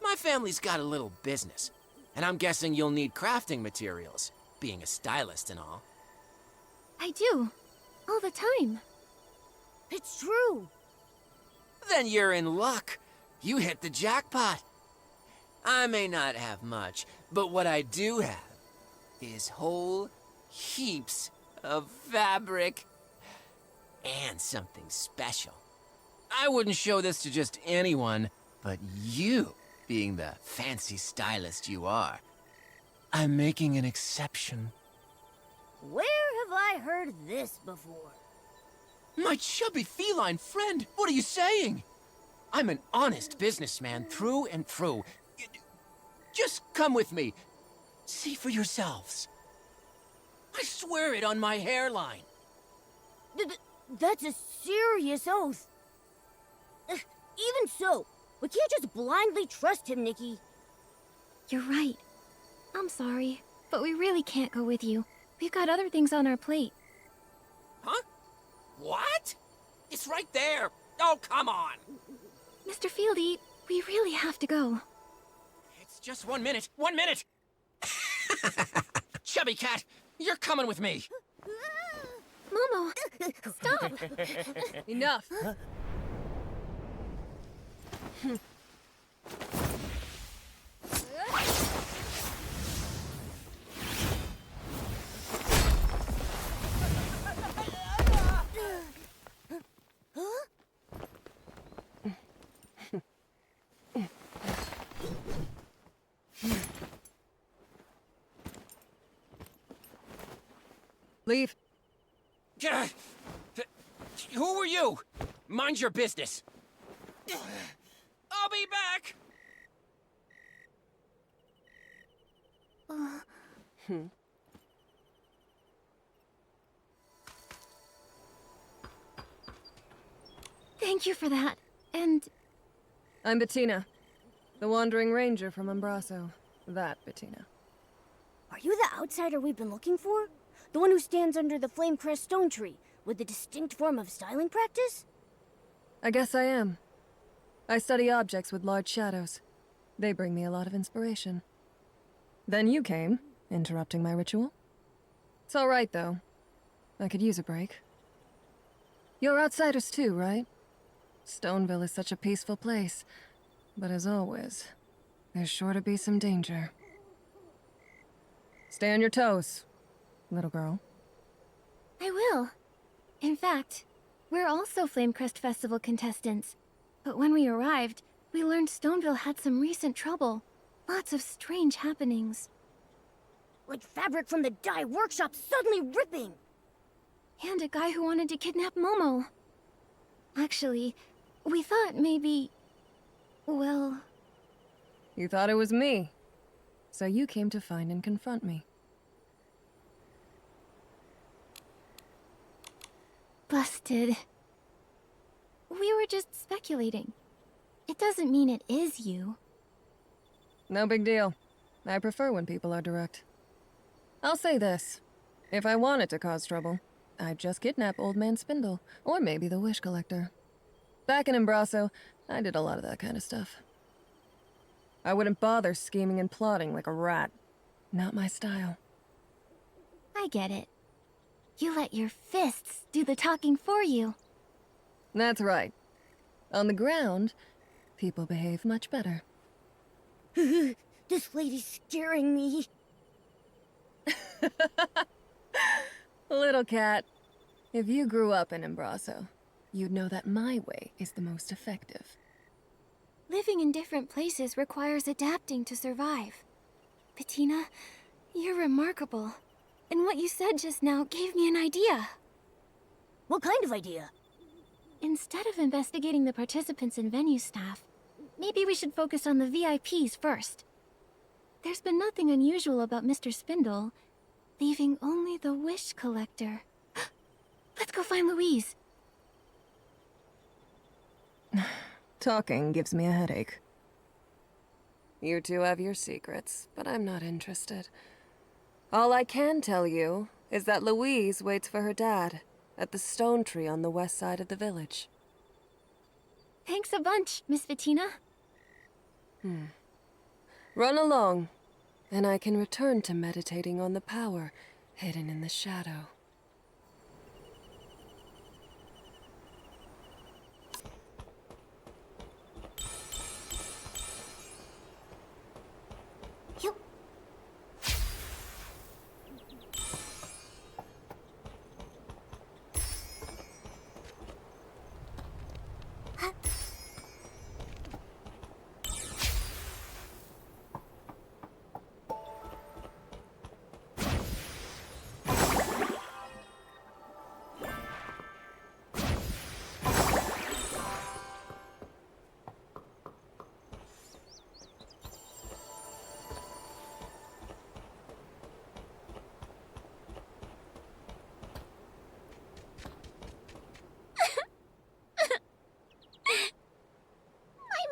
My family's got a little business, and I'm guessing you'll need crafting materials, being a stylist and all. I do. All the time. It's true. Then you're in luck. You hit the jackpot. I may not have much, but what I do have is whole heaps of fabric and something special. I wouldn't show this to just anyone, but you, being the fancy stylist you are, I'm making an exception. Where have I heard this before? My chubby feline friend, what are you saying? I'm an honest businessman through and through. Just come with me. See for yourselves. I swear it on my hairline. That's a serious oath. Even so, we can't just blindly trust him, Nikky. You're right. I'm sorry, but we really can't go with you. We've got other things on our plate. Huh? What? It's right there. Oh, come on. Mr. Fieldy, we really have to go. It's just 1 minute. 1 minute! Chubby cat, you're coming with me. Momo, stop! Enough. Leave. Who are you? Mind your business. I'll be back. Thank you for that. And I'm Bettina, the Wandering Ranger from Umbraso. That Bettina. Are you the outsider we've been looking for? The one who stands under the Flamecrest stone tree, with a distinct form of styling practice? I guess I am. I study objects with large shadows. They bring me a lot of inspiration. Then you came, interrupting my ritual. It's all right, though. I could use a break. You're outsiders too, right? Stoneville is such a peaceful place. But as always, there's sure to be some danger. Stay on your toes, little girl. I will. In fact, we're also Flamecrest Festival contestants. But when we arrived, we learned Stoneville had some recent trouble. Lots of strange happenings. Like fabric from the dye workshop suddenly ripping! And a guy who wanted to kidnap Momo. Actually, we thought maybe... well... You thought it was me. So you came to find and confront me. Busted. We were just speculating. It doesn't mean it is you. No big deal. I prefer when people are direct. I'll say this. If I wanted to cause trouble, I'd just kidnap Old Man Spindle, or maybe the Wish Collector. Back in Embraso, I did a lot of that kind of stuff. I wouldn't bother scheming and plotting like a rat. Not my style. I get it. You let your fists do the talking for you. That's right. On the ground, people behave much better. This lady's scaring me. Little cat, if you grew up in Embraso, you'd know that my way is the most effective. Living in different places requires adapting to survive. Bettina, you're remarkable. And what you said just now gave me an idea. What kind of idea? Instead of investigating the participants and venue staff, maybe we should focus on the VIPs first. There's been nothing unusual about Mr. Spindle, leaving only the Wish Collector. Let's go find Louise. Talking gives me a headache. You two have your secrets, but I'm not interested. All I can tell you is that Louise waits for her dad at the stone tree on the west side of the village. Thanks a bunch, Miss Bettina. Run along, and I can return to meditating on the power hidden in the shadow.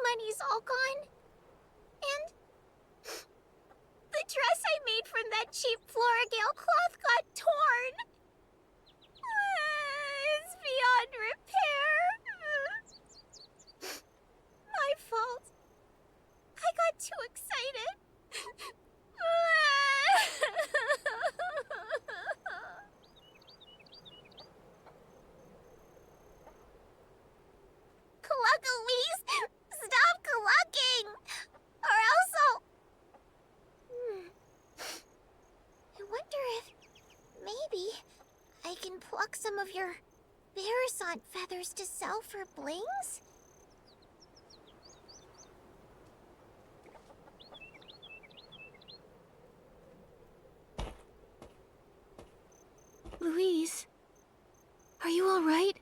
Money's all gone. And the dress I made from that cheap Floragale cloth got torn. It's beyond repair. My fault. I got too excited. Louise! Stop clucking! Or else I'll... I wonder if... maybe I can pluck some of your Barasant feathers to sell for blings? Louise, are you all right?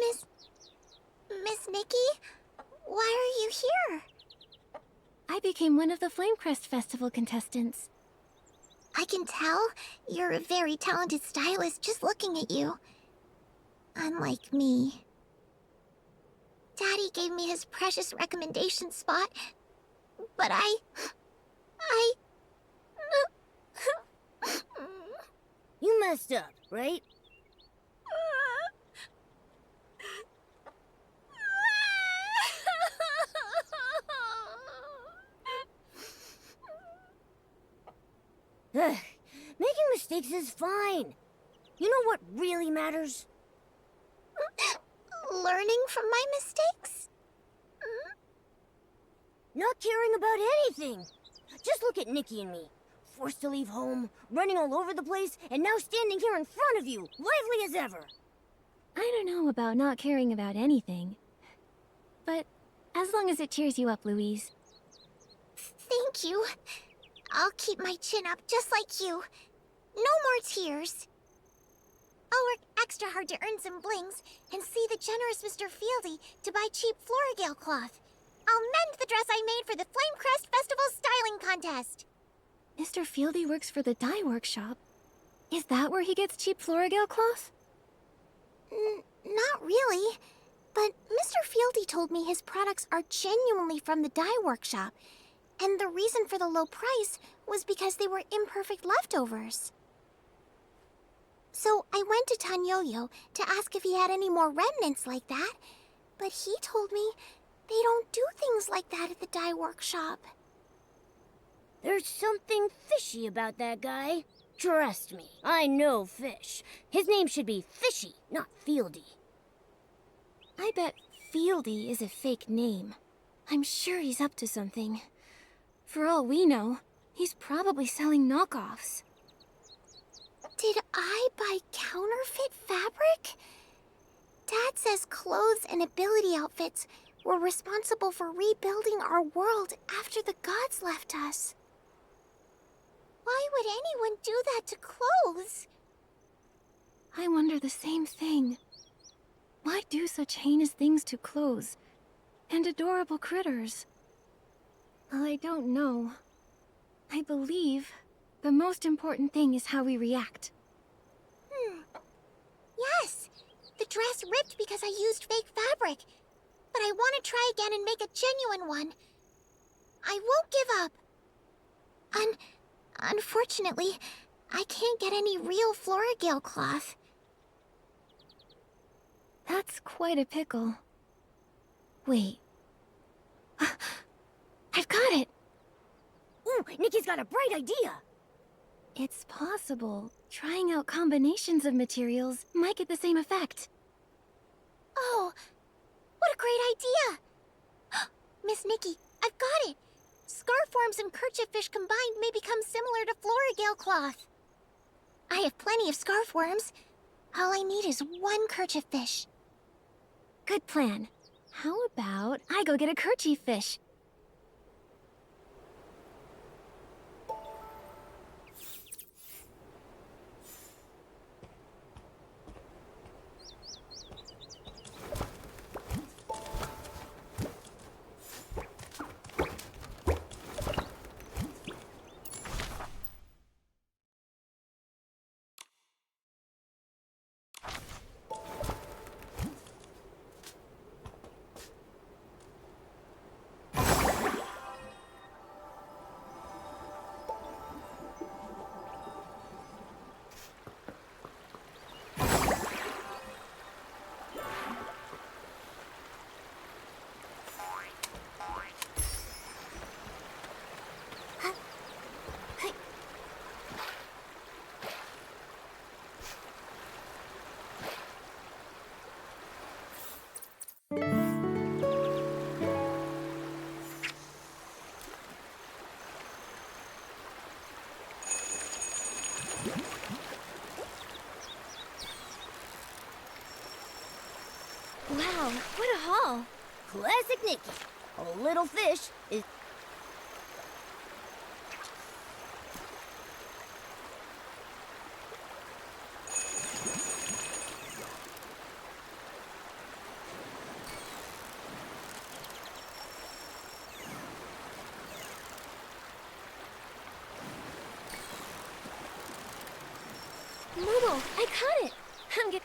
Miss Nikky? Why are you here? I became one of the Flamecrest Festival contestants. I can tell you're a very talented stylist just looking at you. Unlike me. Daddy gave me his precious recommendation spot, but You messed up, right? Ugh, making mistakes is fine. You know what really matters? Learning from my mistakes? Not caring about anything. Just look at Nikki and me. Forced to leave home, running all over the place, and now standing here in front of you, lively as ever. I don't know about not caring about anything. But as long as it cheers you up, Louise. Thank you. I'll keep my chin up just like you. No more tears. I'll work extra hard to earn some blings and see the generous Mr. Fieldy to buy cheap Florigale cloth. I'll mend the dress I made for the Flamecrest Festival styling contest. Mr. Fieldy works for the dye workshop. Is that where he gets cheap Florigale cloth? Not really. But Mr. Fieldy told me his products are genuinely from the dye workshop. And the reason for the low price was because they were imperfect leftovers. So I went to Tanyoyo to ask if he had any more remnants like that, but he told me they don't do things like that at the dye workshop. There's something fishy about that guy. Trust me, I know fish. His name should be Fishy, not Fieldy. I bet Fieldy is a fake name. I'm sure he's up to something. For all we know, he's probably selling knockoffs. Did I buy counterfeit fabric? Dad says clothes and ability outfits were responsible for rebuilding our world after the gods left us. Why would anyone do that to clothes? I wonder the same thing. Why do such heinous things to clothes and adorable critters? Well, I don't know. I believe the most important thing is how we react. Yes, the dress ripped because I used fake fabric. But I want to try again and make a genuine one. I won't give up. Unfortunately, I can't get any real Florigale cloth. That's quite a pickle. Wait. I've got it! Ooh, Nikki's got a bright idea! It's possible. Trying out combinations of materials might get the same effect. Oh, what a great idea! Miss Nikky, I've got it! Scarf worms and kerchief fish combined may become similar to Florigale cloth. I have plenty of scarf worms. All I need is one kerchief fish. Good plan. How about I go get a kerchief fish? Wow, what a haul! Classic Nikki. A little fish is... Momo, I caught it! I'm get...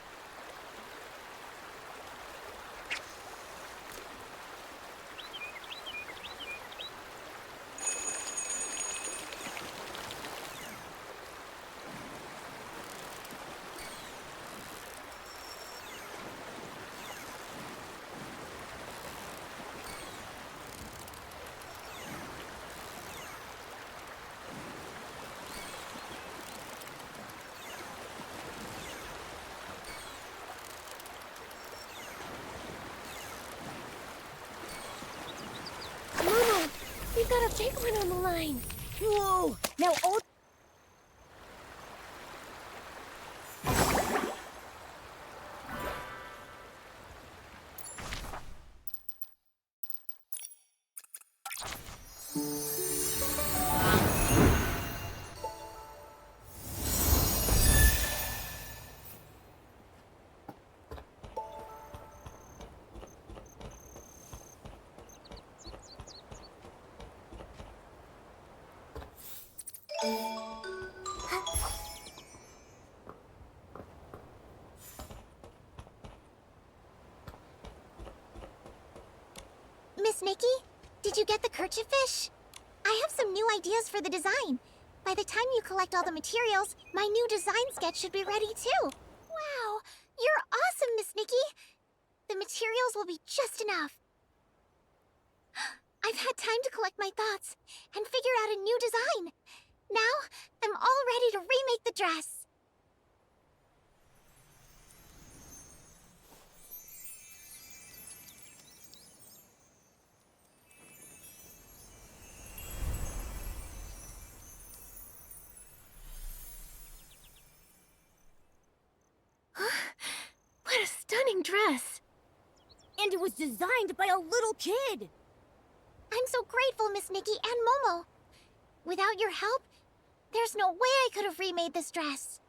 We've got a big one on the line. Whoa! Now all... Miss Nikky, did you get the kerchief fish? I have some new ideas for the design. By the time you collect all the materials, my new design sketch should be ready too. Wow, you're awesome, Miss Nikky. The materials will be just enough. I've had time to collect my thoughts and figure out a new design. Now, I'm all ready to remake the dress. What a stunning dress! And it was designed by a little kid! I'm so grateful, Miss Nikky and Momo. Without your help, there's no way I could have remade this dress.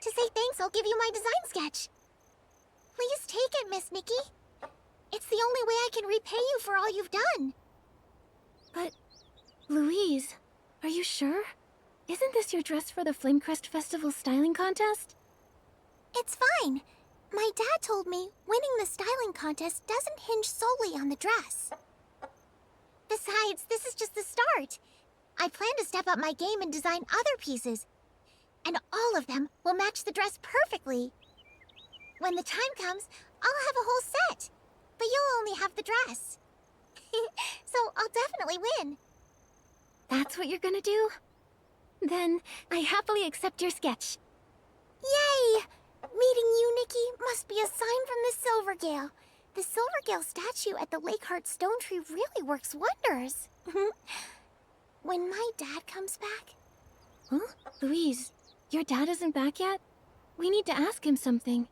To say thanks, I'll give you my design sketch. Please take it, Miss Nikky. It's the only way I can repay you for all you've done. But, Louise, are you sure? Isn't this your dress for the Flamecrest Festival styling contest? It's fine. My dad told me winning the styling contest doesn't hinge solely on the dress. Besides, this is just the start. I plan to step up my game and design other pieces. And all of them will match the dress perfectly. When the time comes, I'll have a whole set. But you'll only have the dress. So I'll definitely win. That's what you're gonna do? Then, I happily accept your sketch. Yay! Meeting you, Nikky, must be a sign from the Silvergale. The Silvergale statue at the Lakeheart Stone Tree really works wonders. When my dad comes back... Huh? Louise, your dad isn't back yet? We need to ask him something.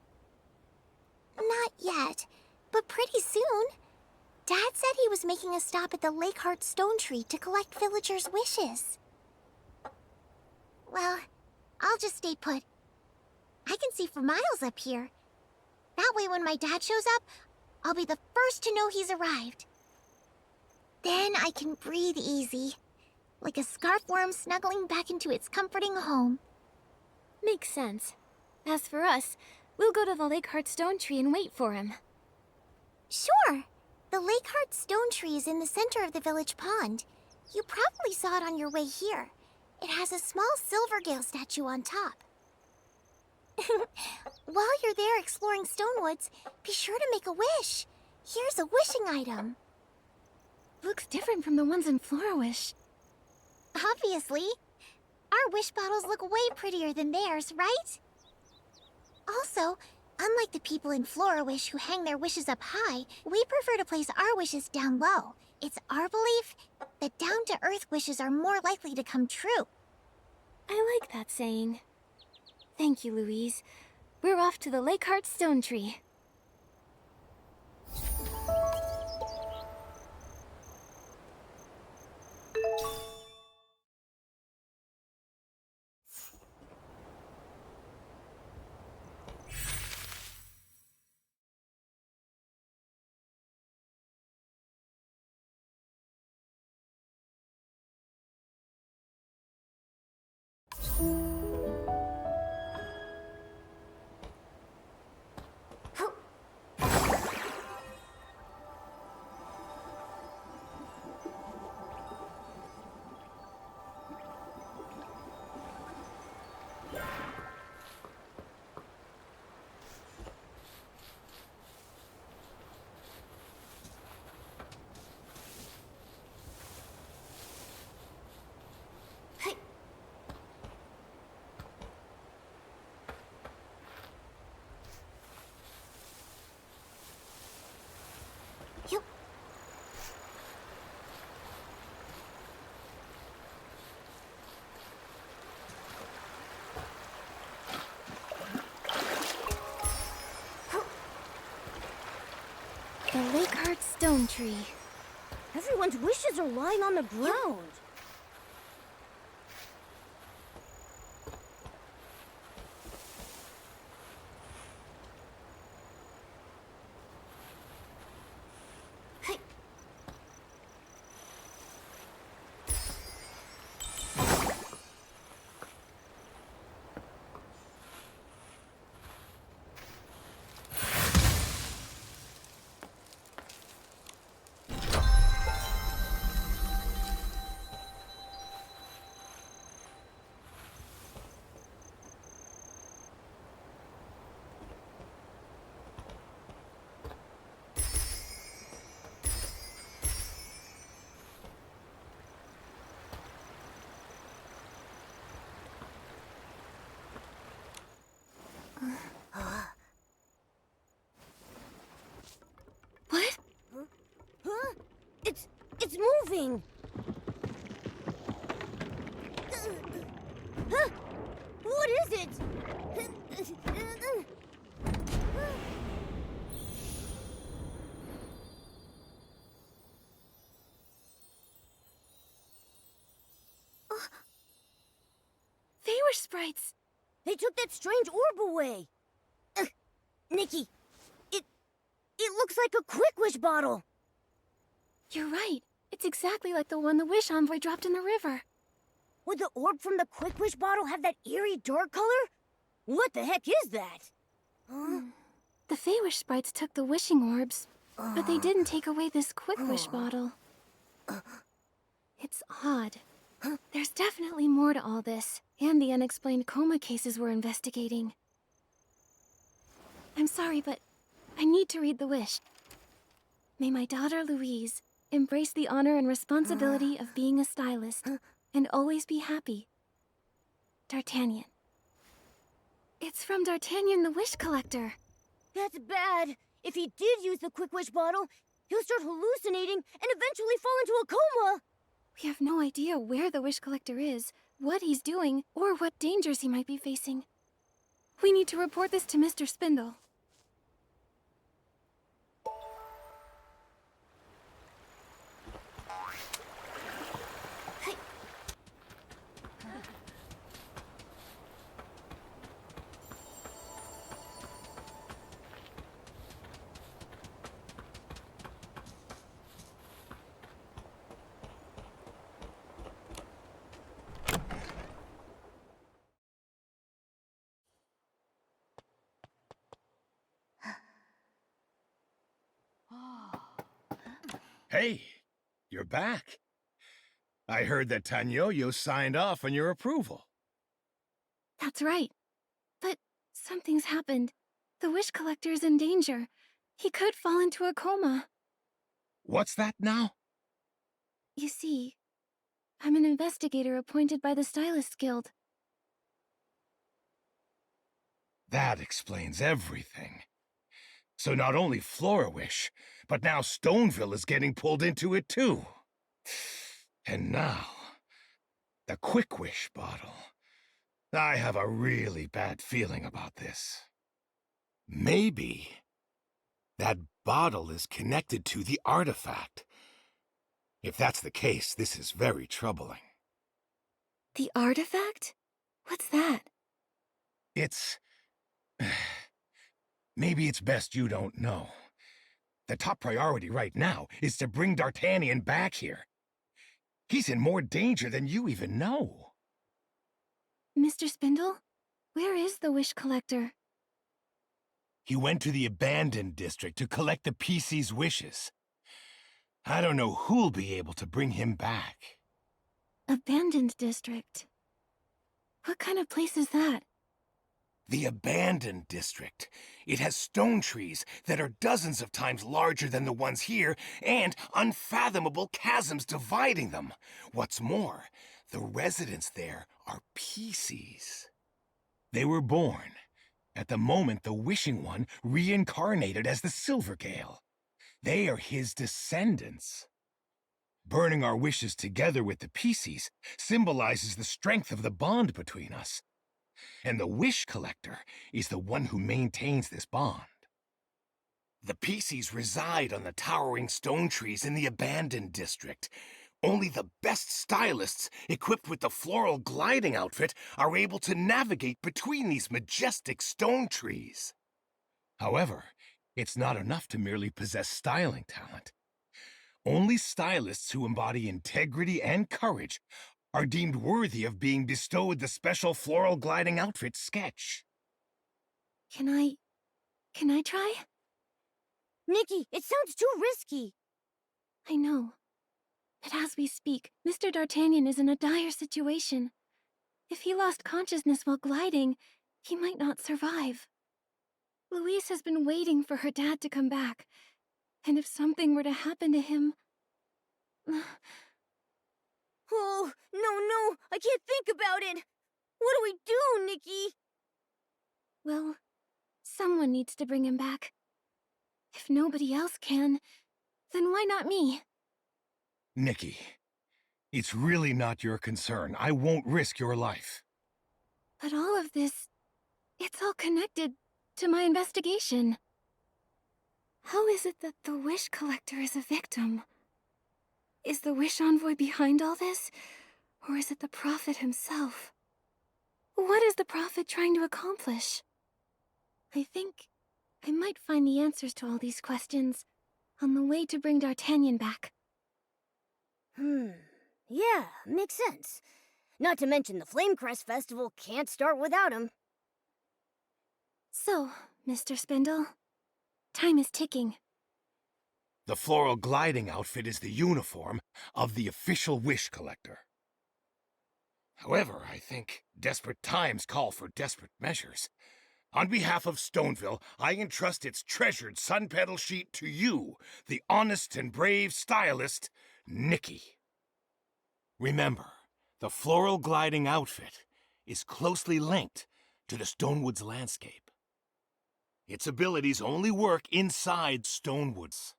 Not yet, but pretty soon. Dad said he was making a stop at the Lakeheart Stone Tree to collect villagers' wishes. Well, I'll just stay put. I can see for miles up here. That way when my dad shows up, I'll be the first to know he's arrived. Then I can breathe easy, like a scarf worm snuggling back into its comforting home. Makes sense. As for us, we'll go to the Lakeheart Stone Tree and wait for him. Sure. The Lakeheart Stone Tree is in the center of the village pond. You probably saw it on your way here. It has a small Silvergale statue on top. While you're there exploring Stonewoods, be sure to make a wish. Here's a wishing item. Looks different from the ones in Florawish. Obviously. Our wish bottles look way prettier than theirs, right? Also, unlike the people in Florawish who hang their wishes up high, we prefer to place our wishes down low. It's our belief that down-to-earth wishes are more likely to come true. I like that saying. Thank you, Louise. We're off to the Lakeheart Stone Tree. The Lakeheart Stone Tree. Everyone's wishes are lying on the ground. What? Huh? It's moving. Huh? What is it? They were sprites. They took that strange orb away. Nikky, it looks like a Quick Wish bottle. You're right. It's exactly like the one the Wish Envoy dropped in the river. Would the orb from the Quick Wish bottle have that eerie dark color? What the heck is that? Huh? The Feywish sprites took the wishing orbs, but they didn't take away this Quick Wish bottle. It's odd. There's definitely more to all this, and the unexplained coma cases we're investigating. I'm sorry, but I need to read the wish. May my daughter Louise embrace the honor and responsibility of being a stylist, and always be happy. D'Artagnan. It's from D'Artagnan the Wish Collector. That's bad. If he did use the Quick Wish bottle, he'll start hallucinating and eventually fall into a coma. We have no idea where the Wish Collector is, what he's doing, or what dangers he might be facing. We need to report this to Mr. Spindle. Hey, you're back. I heard that Tanyoyo signed off on your approval. That's right. But something's happened. The Wish Collector is in danger. He could fall into a coma. What's that now? You see, I'm an investigator appointed by the Stylists Guild. That explains everything. So not only Florawish, but now Stoneville is getting pulled into it too. And now, the Quick Wish bottle. I have a really bad feeling about this. Maybe that bottle is connected to the artifact. If that's the case, this is very troubling. The artifact? What's that? It's... Maybe it's best you don't know. The top priority right now is to bring D'Artagnan back here. He's in more danger than you even know. Mr. Spindle? Where is the Wish Collector? He went to the abandoned district to collect the PC's wishes. I don't know who'll be able to bring him back. Abandoned district. What kind of place is that? The abandoned district. It has stone trees that are dozens of times larger than the ones here, and unfathomable chasms dividing them. What's more, the residents there are PCs. They were born at the moment the Wishing One reincarnated as the Silvergale. They are his descendants. Burning our wishes together with the PCs symbolizes the strength of the bond between us. And the Wish Collector is the one who maintains this bond. The PCs reside on the towering stone trees in the abandoned district. Only the best stylists, equipped with the floral gliding outfit, are able to navigate between these majestic stone trees. However, it's not enough to merely possess styling talent. Only stylists who embody integrity and courage are deemed worthy of being bestowed the special floral gliding outfit sketch. Can I try? Nikky, it sounds too risky. I know. But as we speak, Mr. D'Artagnan is in a dire situation. If he lost consciousness while gliding, he might not survive. Louise has been waiting for her dad to come back, and if something were to happen to him... Oh, no, I can't think about it. What do we do, Nikky? Well, someone needs to bring him back. If nobody else can, then why not me? Nikky, it's really not your concern. I won't risk your life. But all of this, it's all connected to my investigation. How is it that the Wish Collector is a victim? Is the Wish Envoy behind all this? Or is it the Prophet himself? What is the Prophet trying to accomplish? I think I might find the answers to all these questions on the way to bring D'Artagnan back. Yeah, makes sense. Not to mention the Flamecrest Festival can't start without him. So, Mr. Spindle, time is ticking. The floral gliding outfit is the uniform of the official Wish Collector. However, I think desperate times call for desperate measures. On behalf of Stoneville, I entrust its treasured sun petal sheet to you, the honest and brave stylist, Nikky. Remember, the floral gliding outfit is closely linked to the Stonewood's landscape. Its abilities only work inside Stonewoods.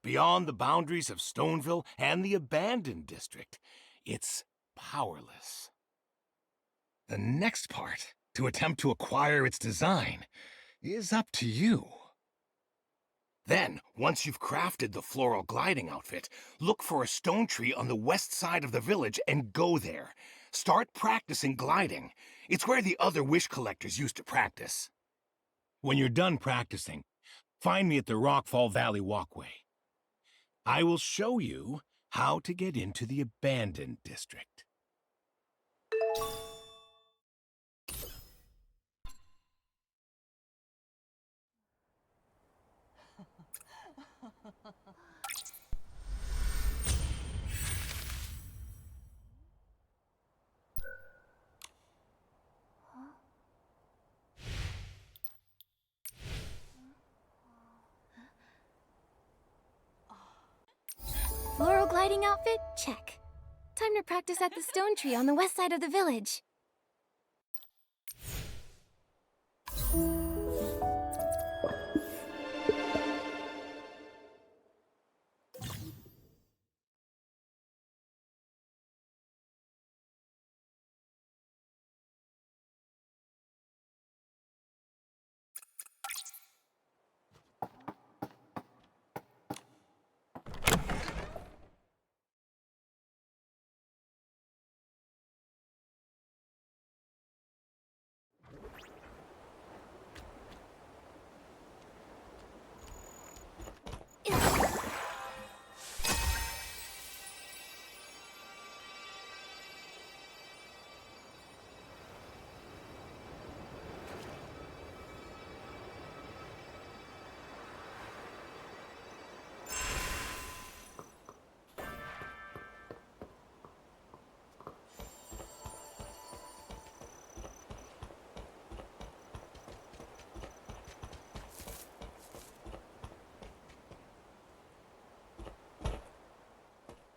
Beyond the boundaries of Stoneville and the abandoned district, it's powerless. The next part, to attempt to acquire its design, is up to you. Then, once you've crafted the floral gliding outfit, look for a stone tree on the west side of the village and go there. Start practicing gliding. It's where the other Wish Collectors used to practice. When you're done practicing, find me at the Rockfall Valley Walkway. I will show you how to get into the abandoned district. Floral gliding outfit? Check. Time to practice at the stone tree on the west side of the village.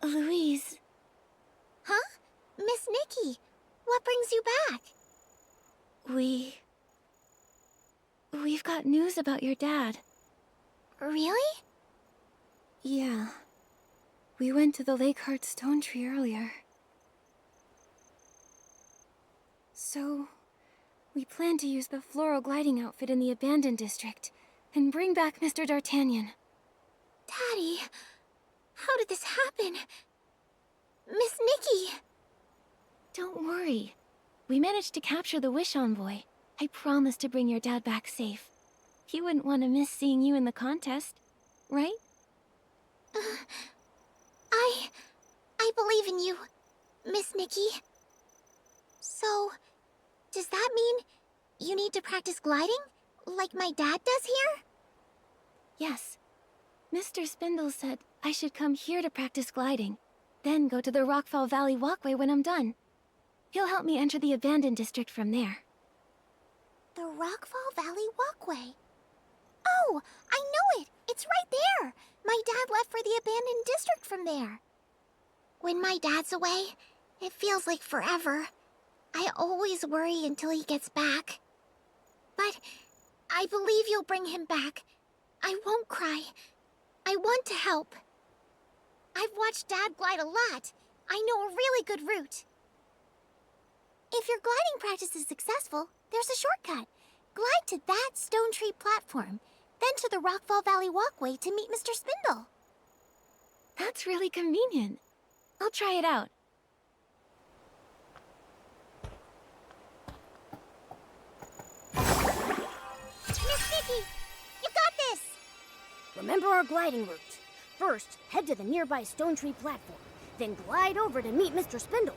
Louise. Huh? Miss Nikky, what brings you back? We've got news about your dad. Really? Yeah. We went to the Lakeheart Stone Tree earlier. So, we plan to use the floral gliding outfit in the abandoned district and bring back Mr. D'Artagnan. Daddy, how did this happen? Miss Nikky! Don't worry. We managed to capture the Wish Envoy. I promised to bring your dad back safe. He wouldn't want to miss seeing you in the contest, right? I believe in you, Miss Nikky. So, does that mean you need to practice gliding, like my dad does here? Yes. Mr. Spindle said I should come here to practice gliding, then go to the Rockfall Valley walkway when I'm done. He'll help me enter the abandoned district from there. The Rockfall Valley walkway. Oh, I know it! It's right there! My dad left for the abandoned district from there. When my dad's away, it feels like forever. I always worry until he gets back. But I believe you'll bring him back. I won't cry. I want to help. I've watched Dad glide a lot. I know a really good route. If your gliding practice is successful, there's a shortcut. Glide to that stone tree platform, then to the Rockfall Valley walkway to meet Mr. Spindle. That's really convenient. I'll try it out. Miss Nikky, you got this! Remember our gliding route. First, head to the nearby stone tree platform, then glide over to meet Mr. Spindle.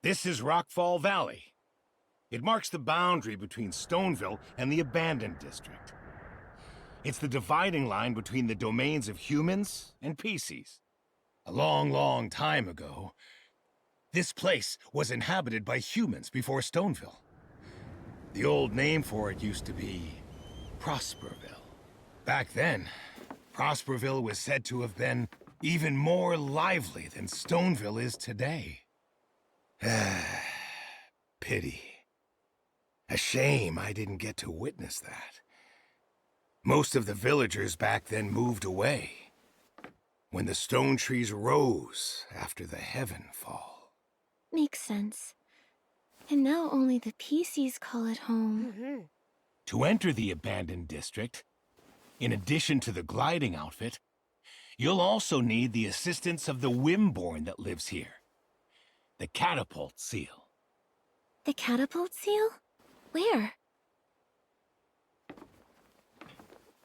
This is Rockfall Valley. It marks the boundary between Stoneville and the Abandoned District. It's the dividing line between the domains of humans and PCs. A long, long time ago, this place was inhabited by humans before Stoneville. The old name for it used to be Prosperville. Back then, Prosperville was said to have been even more lively than Stoneville is today. Pity. A shame I didn't get to witness that. Most of the villagers back then moved away when the stone trees rose after the heaven fall. Makes sense. And now only the PCs call it home. To enter the abandoned district, in addition to the gliding outfit, you'll also need the assistance of the Wimborn that lives here. The catapult seal. The catapult seal? Where?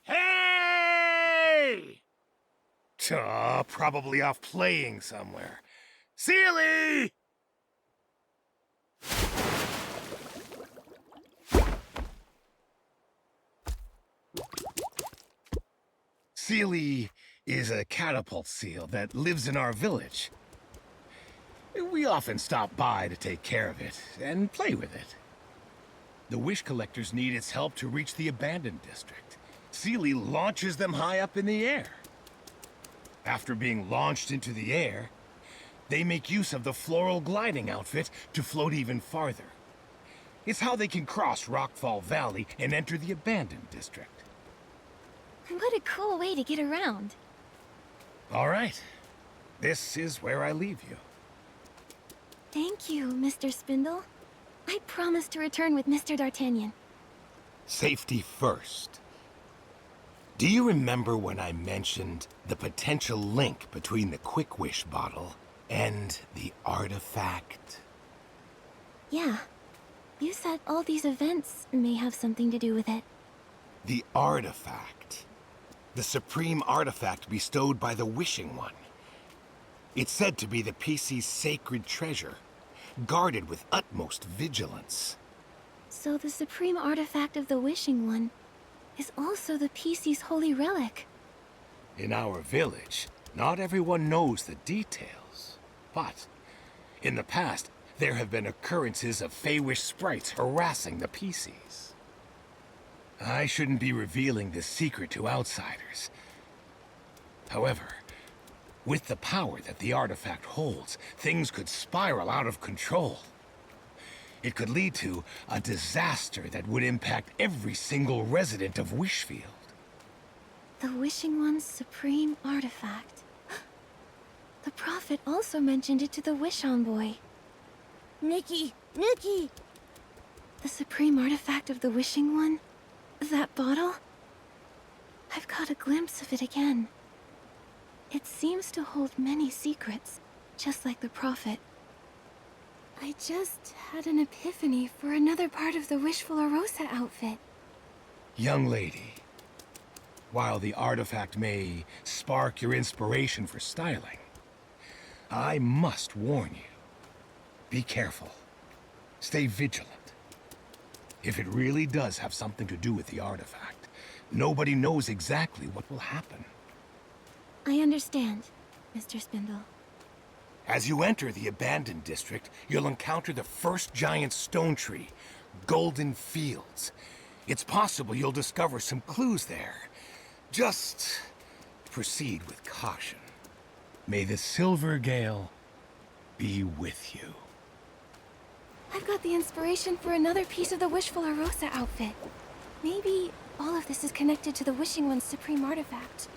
Hey! Probably off playing somewhere. Sealy! Sealy is a catapult seal that lives in our village. We often stop by to take care of it and play with it. The wish collectors need its help to reach the abandoned district. Sealy launches them high up in the air. After being launched into the air, they make use of the floral gliding outfit to float even farther. It's how they can cross Rockfall Valley and enter the abandoned district. What a cool way to get around. All right. This is where I leave you. Thank you, Mr. Spindle. I promise to return with Mr. D'Artagnan. Safety first. Do you remember when I mentioned the potential link between the Quick Wish bottle and the artifact? Yeah. You said all these events may have something to do with it. The artifact. The supreme artifact bestowed by the Wishing One. It's said to be the PC's sacred treasure, guarded with utmost vigilance. So the supreme artifact of the Wishing One is also the PC's holy relic. In our village, not everyone knows the details. But, in the past, there have been occurrences of Feywish sprites harassing the PCs. I shouldn't be revealing this secret to outsiders. However, with the power that the artifact holds, things could spiral out of control. It could lead to a disaster that would impact every single resident of Wishfield. The Wishing One's supreme artifact. The Prophet also mentioned it to the Wish Envoy. Nikky! Nikky! The supreme artifact of the Wishing One? That bottle? I've caught a glimpse of it again. It seems to hold many secrets, just like the Prophet. I just had an epiphany for another part of the Wishful Arosa outfit. Young lady, while the artifact may spark your inspiration for styling, I must warn you. Be careful. Stay vigilant. If it really does have something to do with the artifact, nobody knows exactly what will happen. I understand, Mr. Spindle. As you enter the abandoned district, you'll encounter the first giant stone tree, Golden Fields. It's possible you'll discover some clues there. Just proceed with caution. May the Silver Gale be with you. I've got the inspiration for another piece of the Wishful Arosa outfit. Maybe all of this is connected to the Wishing One's supreme artifact.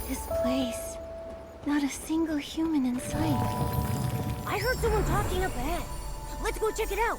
This place. Not a single human in sight. I heard someone talking up ahead. Let's go check it out.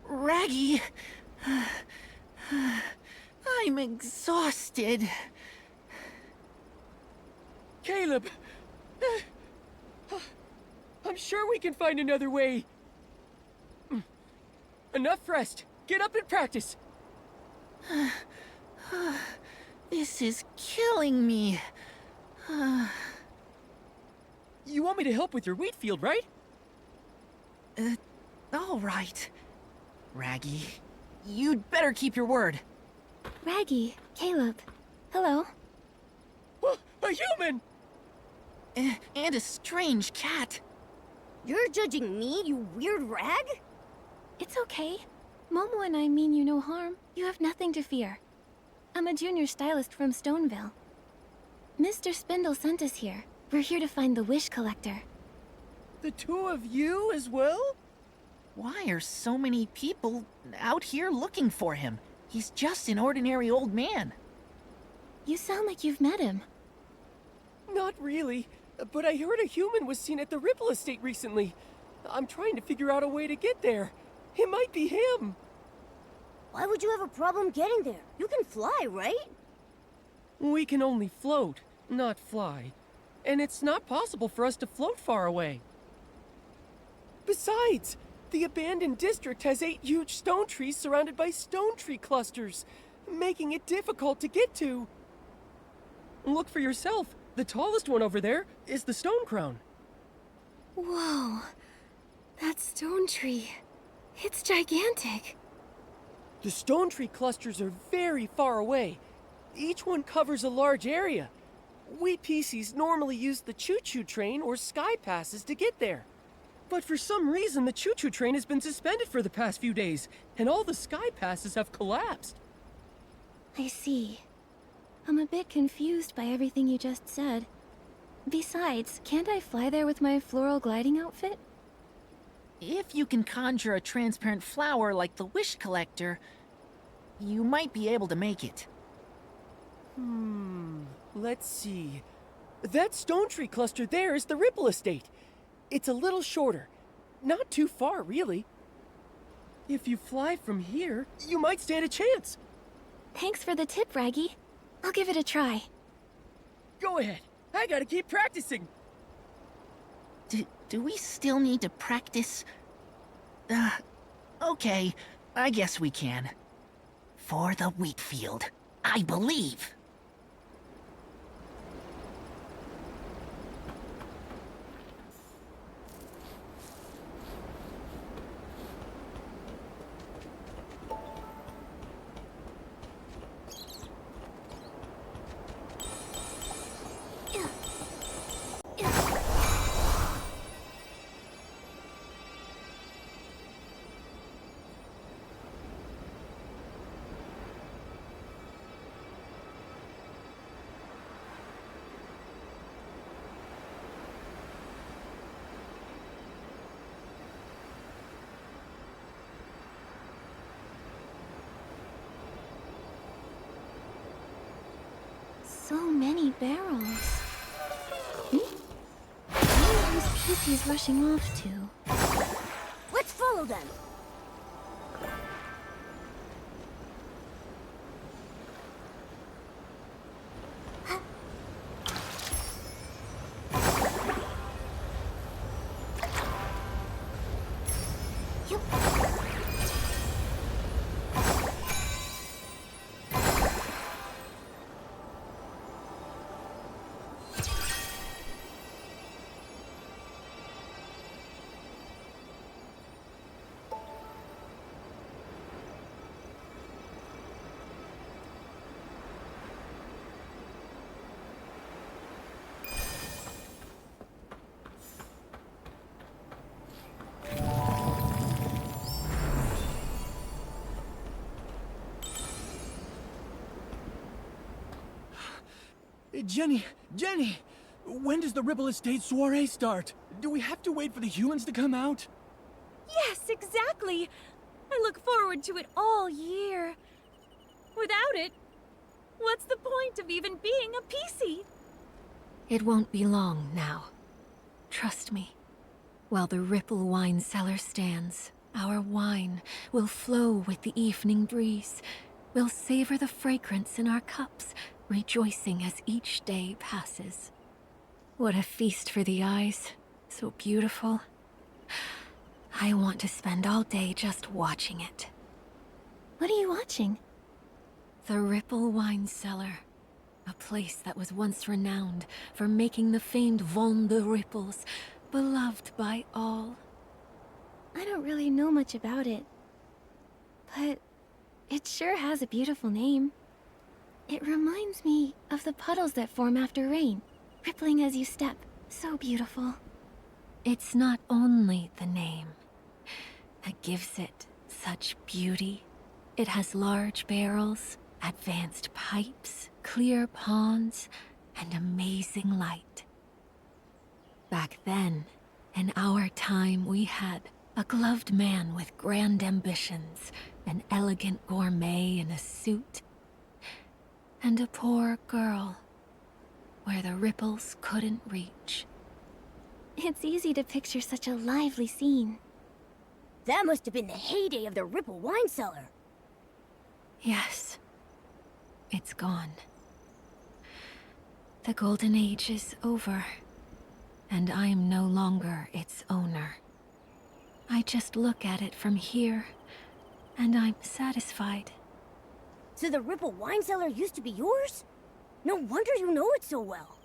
Raggy, I'm exhausted. Caleb! I'm sure we can find another way. Enough rest. Get up and practice. This is killing me. You want me to help with your wheat field, right? All right. Raggy, you'd better keep your word. Raggy, Caleb, hello. A human! And a strange cat. You're judging me, you weird rag? It's okay. Momo and I mean you no harm. You have nothing to fear. I'm a junior stylist from Stoneville. Mr. Spindle sent us here. We're here to find the Wish Collector. The two of you as well? Why are so many people out here looking for him? He's just an ordinary old man. You sound like you've met him. Not really, but I heard a human was seen at the Ripple Estate recently. I'm trying to figure out a way to get there. It might be him. Why would you have a problem getting there? You can fly, right? We can only float, not fly. And it's not possible for us to float far away. Besides, the abandoned district has 8 huge stone trees surrounded by stone tree clusters, making it difficult to get to. Look for yourself. The tallest one over there is the stone crown. Whoa, that stone tree. It's gigantic. The stone tree clusters are very far away. Each one covers a large area. We PCs normally use the choo-choo train or sky passes to get there. But for some reason, the choo-choo train has been suspended for the past few days, and all the sky passes have collapsed. I see. I'm a bit confused by everything you just said. Besides, can't I fly there with my floral gliding outfit? If you can conjure a transparent flower like the Wish Collector, you might be able to make it. Let's see. That stone tree cluster there is the Ripple Estate. It's a little shorter. Not too far, really. If you fly from here, you might stand a chance. Thanks for the tip, Raggy. I'll give it a try. Go ahead. I gotta keep practicing. Do we still need to practice? Okay, I guess we can. For the wheat field, I believe. So many barrels. Where are these PCs rushing off to? Let's follow them. Jenny! When does the Ripple Estate soiree start? Do we have to wait for the humans to come out? Yes, exactly. I look forward to it all year. Without it, what's the point of even being a PC? It won't be long now. Trust me. While the Ripple wine cellar stands, our wine will flow with the evening breeze. We'll savor the fragrance in our cups, rejoicing as each day passes. What a feast for the eyes. So beautiful. I want to spend all day just watching it. What are you watching? The Ripple Wine Cellar. A place that was once renowned for making the famed Vin de Ripples, beloved by all. I don't really know much about it, but it sure has a beautiful name. It reminds me of the puddles that form after rain, rippling as you step. So beautiful. It's not only the name that gives it such beauty. It has large barrels, advanced pipes, clear ponds, and amazing light. Back then, in our time, we had a gloved man with grand ambitions, an elegant gourmet in a suit, and a poor girl where the ripples couldn't reach. It's easy to picture such a lively scene. That must have been the heyday of the Ripple wine cellar. Yes, it's gone. The golden age is over, and I'm no longer its owner. I just look at it from here, and I'm satisfied. So the Ripple wine cellar used to be yours? No wonder you know it so well.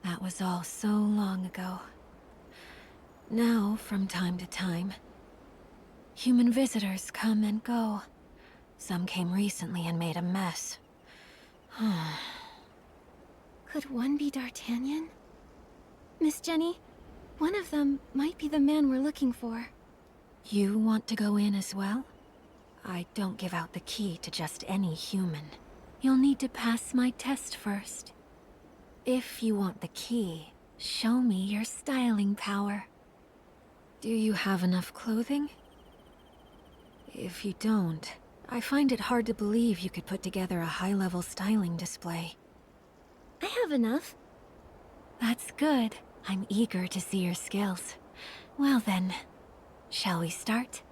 That was all so long ago. Now, from time to time, human visitors come and go. Some came recently and made a mess. Could one be D'Artagnan? Miss Jenny, one of them might be the man we're looking for. You want to go in as well? I don't give out the key to just any human. You'll need to pass my test first. If you want the key, show me your styling power. Do you have enough clothing? If you don't, I find it hard to believe you could put together a high-level styling display. I have enough. That's good. I'm eager to see your skills. Well then, shall we start?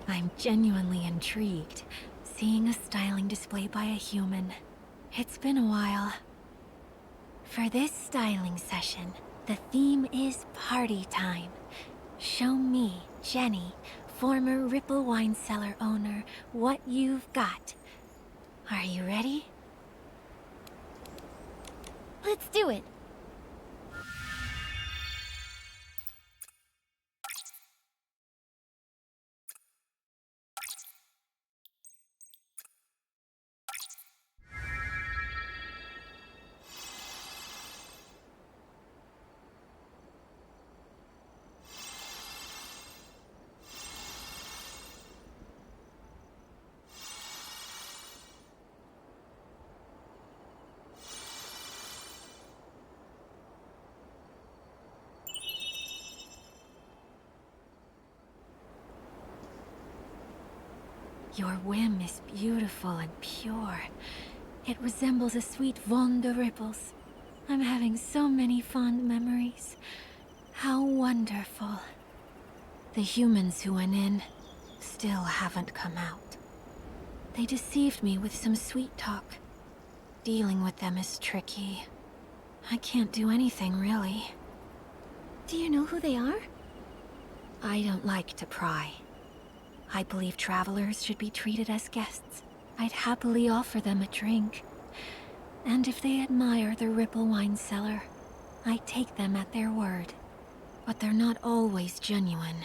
I'm genuinely intrigued, seeing a styling display by a human. It's been a while. For this styling session, the theme is party time. Show me, Jenny, former Ripple wine cellar owner, what you've got. Are you ready? Let's do it. Your whim is beautiful and pure. It resembles a sweet Vaughn de Ripples. I'm having so many fond memories. How wonderful. The humans who went in still haven't come out. They deceived me with some sweet talk. Dealing with them is tricky. I can't do anything, really. Do you know who they are? I don't like to pry. I believe travelers should be treated as guests. I'd happily offer them a drink. And if they admire the Ripple wine cellar, I take them at their word. But they're not always genuine.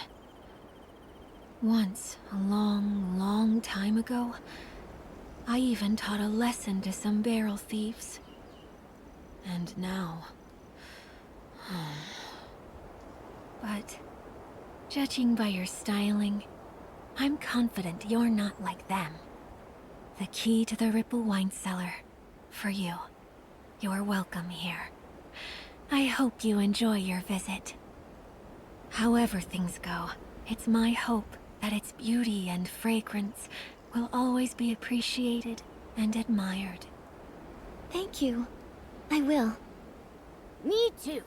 Once, a long, long time ago, I even taught a lesson to some barrel thieves. And now... But, judging by your styling, I'm confident you're not like them. The key to the Ripple wine cellar. For you. You're welcome here. I hope you enjoy your visit. However things go, it's my hope that its beauty and fragrance will always be appreciated and admired. Thank you. I will. Me too.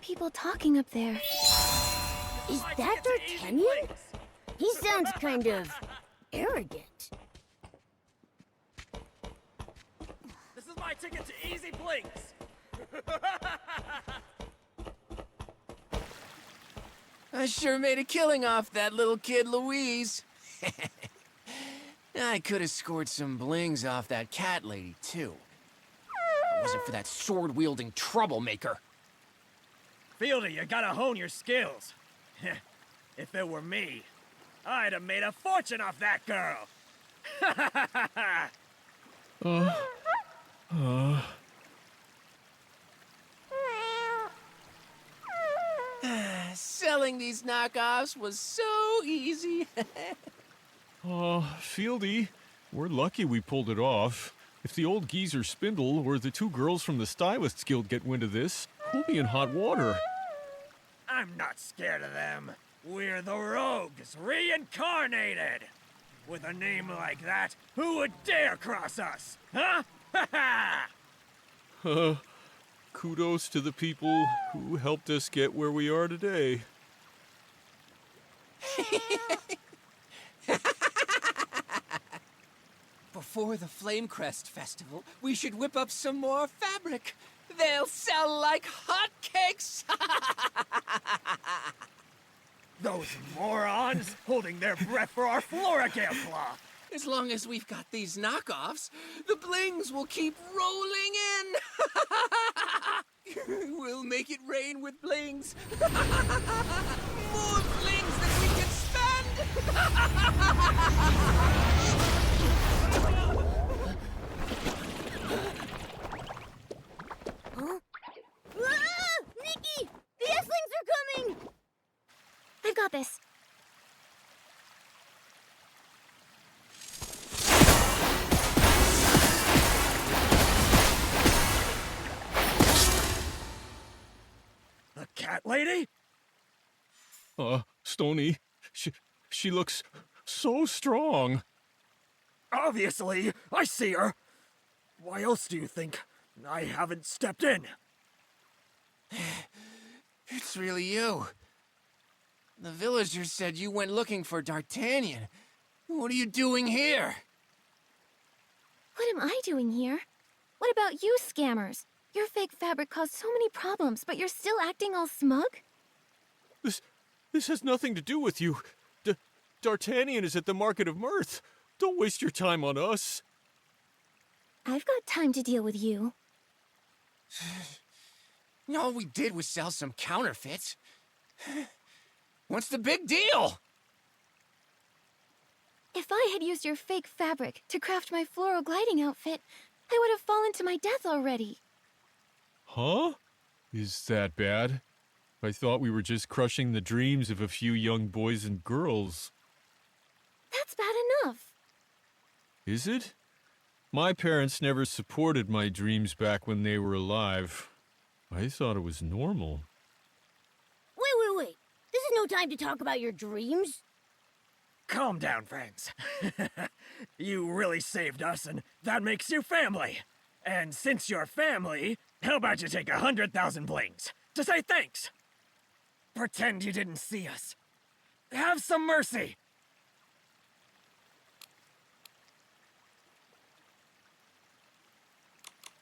people talking up there? Is that D'Artagnan? He sounds kind of arrogant. This is my ticket to Easy Blinks! I sure made a killing off that little kid Louise. I could have scored some blings off that cat lady, too. If it wasn't for that sword-wielding troublemaker. Fieldy, you gotta hone your skills. If it were me, I'd have made a fortune off that girl. Selling these knockoffs was so easy. Fieldy, we're lucky we pulled it off. If the old geezer Spindle or the two girls from the Stylists Guild get wind of this, we'll be in hot water. I'm not scared of them. We're the Rogues, reincarnated. With a name like that, who would dare cross us? Huh? Kudos to the people who helped us get where we are today. Before the Flamecrest Festival, we should whip up some more fabric. They'll sell like hotcakes. Those morons holding their breath for our Floragale cloth. As long as we've got these knockoffs, the blings will keep rolling in. We'll make it rain with blings. More blings than we can spend. Huh? Ah! Nikky! The S-Lings are coming! I've got this. The cat lady? Stony, she looks so strong. Obviously, I see her. Why else do you think I haven't stepped in? It's really you. The villagers said you went looking for D'Artagnan. What are you doing here? What am I doing here? What about you, scammers? Your fake fabric caused so many problems, but you're still acting all smug? This has nothing to do with you. D'Artagnan is at the Market of Mirth. Don't waste your time on us. I've got time to deal with you. All we did was sell some counterfeits. What's the big deal? If I had used your fake fabric to craft my floral gliding outfit, I would have fallen to my death already. Huh? Is that bad? I thought we were just crushing the dreams of a few young boys and girls. That's bad enough. Is it? My parents never supported my dreams back when they were alive. I thought it was normal. Wait. This is no time to talk about your dreams. Calm down, friends. You really saved us, and that makes you family. And since you're family, how about you take 100,000 blings to say thanks? Pretend you didn't see us. Have some mercy.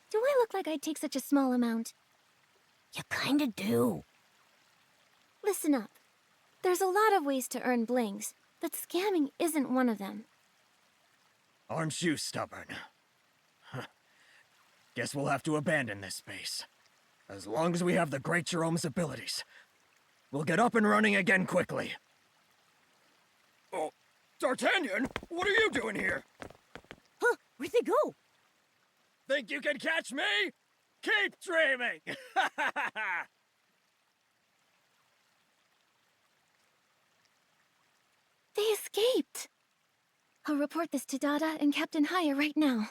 Do I look like I'd take such a small amount? You kinda do. Listen up. There's a lot of ways to earn blings, but scamming isn't one of them. Aren't you stubborn? Huh. Guess we'll have to abandon this space. As long as we have the Great Jerome's abilities, we'll get up and running again quickly. Oh, D'Artagnan, what are you doing here? Huh? Where'd they go? Think you can catch me? Keep dreaming! They escaped! I'll report this to Dada and Captain Haya right now.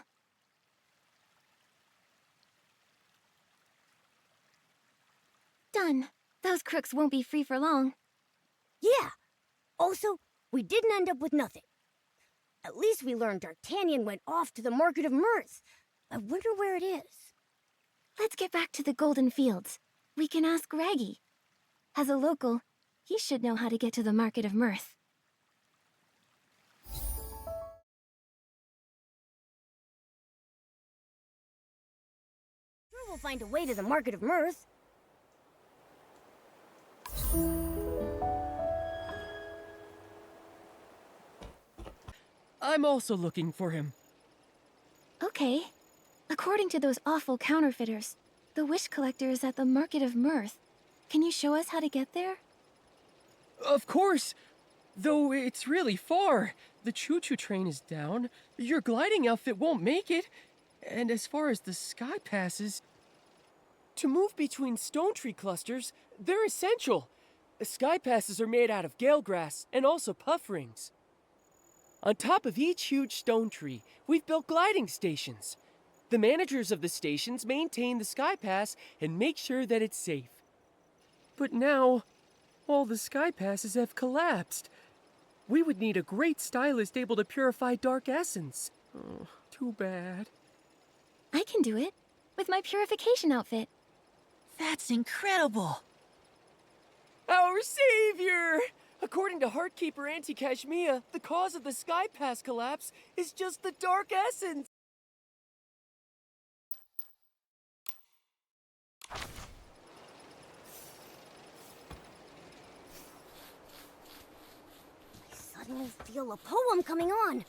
Done. Those crooks won't be free for long. Yeah. Also, we didn't end up with nothing. At least we learned D'Artagnan went off to the Market of Mirth. I wonder where it is. Let's get back to the Golden Fields. We can ask Raggy. As a local, he should know how to get to the Market of Mirth. Sure, we'll find a way to the Market of Mirth. I'm also looking for him. Okay. According to those awful counterfeiters, the wish collector is at the Market of Mirth. Can you show us how to get there? Of course! Though it's really far. The choo-choo train is down, your gliding outfit won't make it, and as far as the sky passes... To move between stone tree clusters, they're essential. The sky passes are made out of gale grass and also puff rings. On top of each huge stone tree, we've built gliding stations. The managers of the stations maintain the sky pass and make sure that it's safe. But now, all the sky passes have collapsed. We would need a great stylist able to purify dark essence. Oh, too bad. I can do it, with my purification outfit. That's incredible! Our savior! According to Heartkeeper Auntie Kashmia, the cause of the sky pass collapse is just the dark essence. I suddenly feel a poem coming on.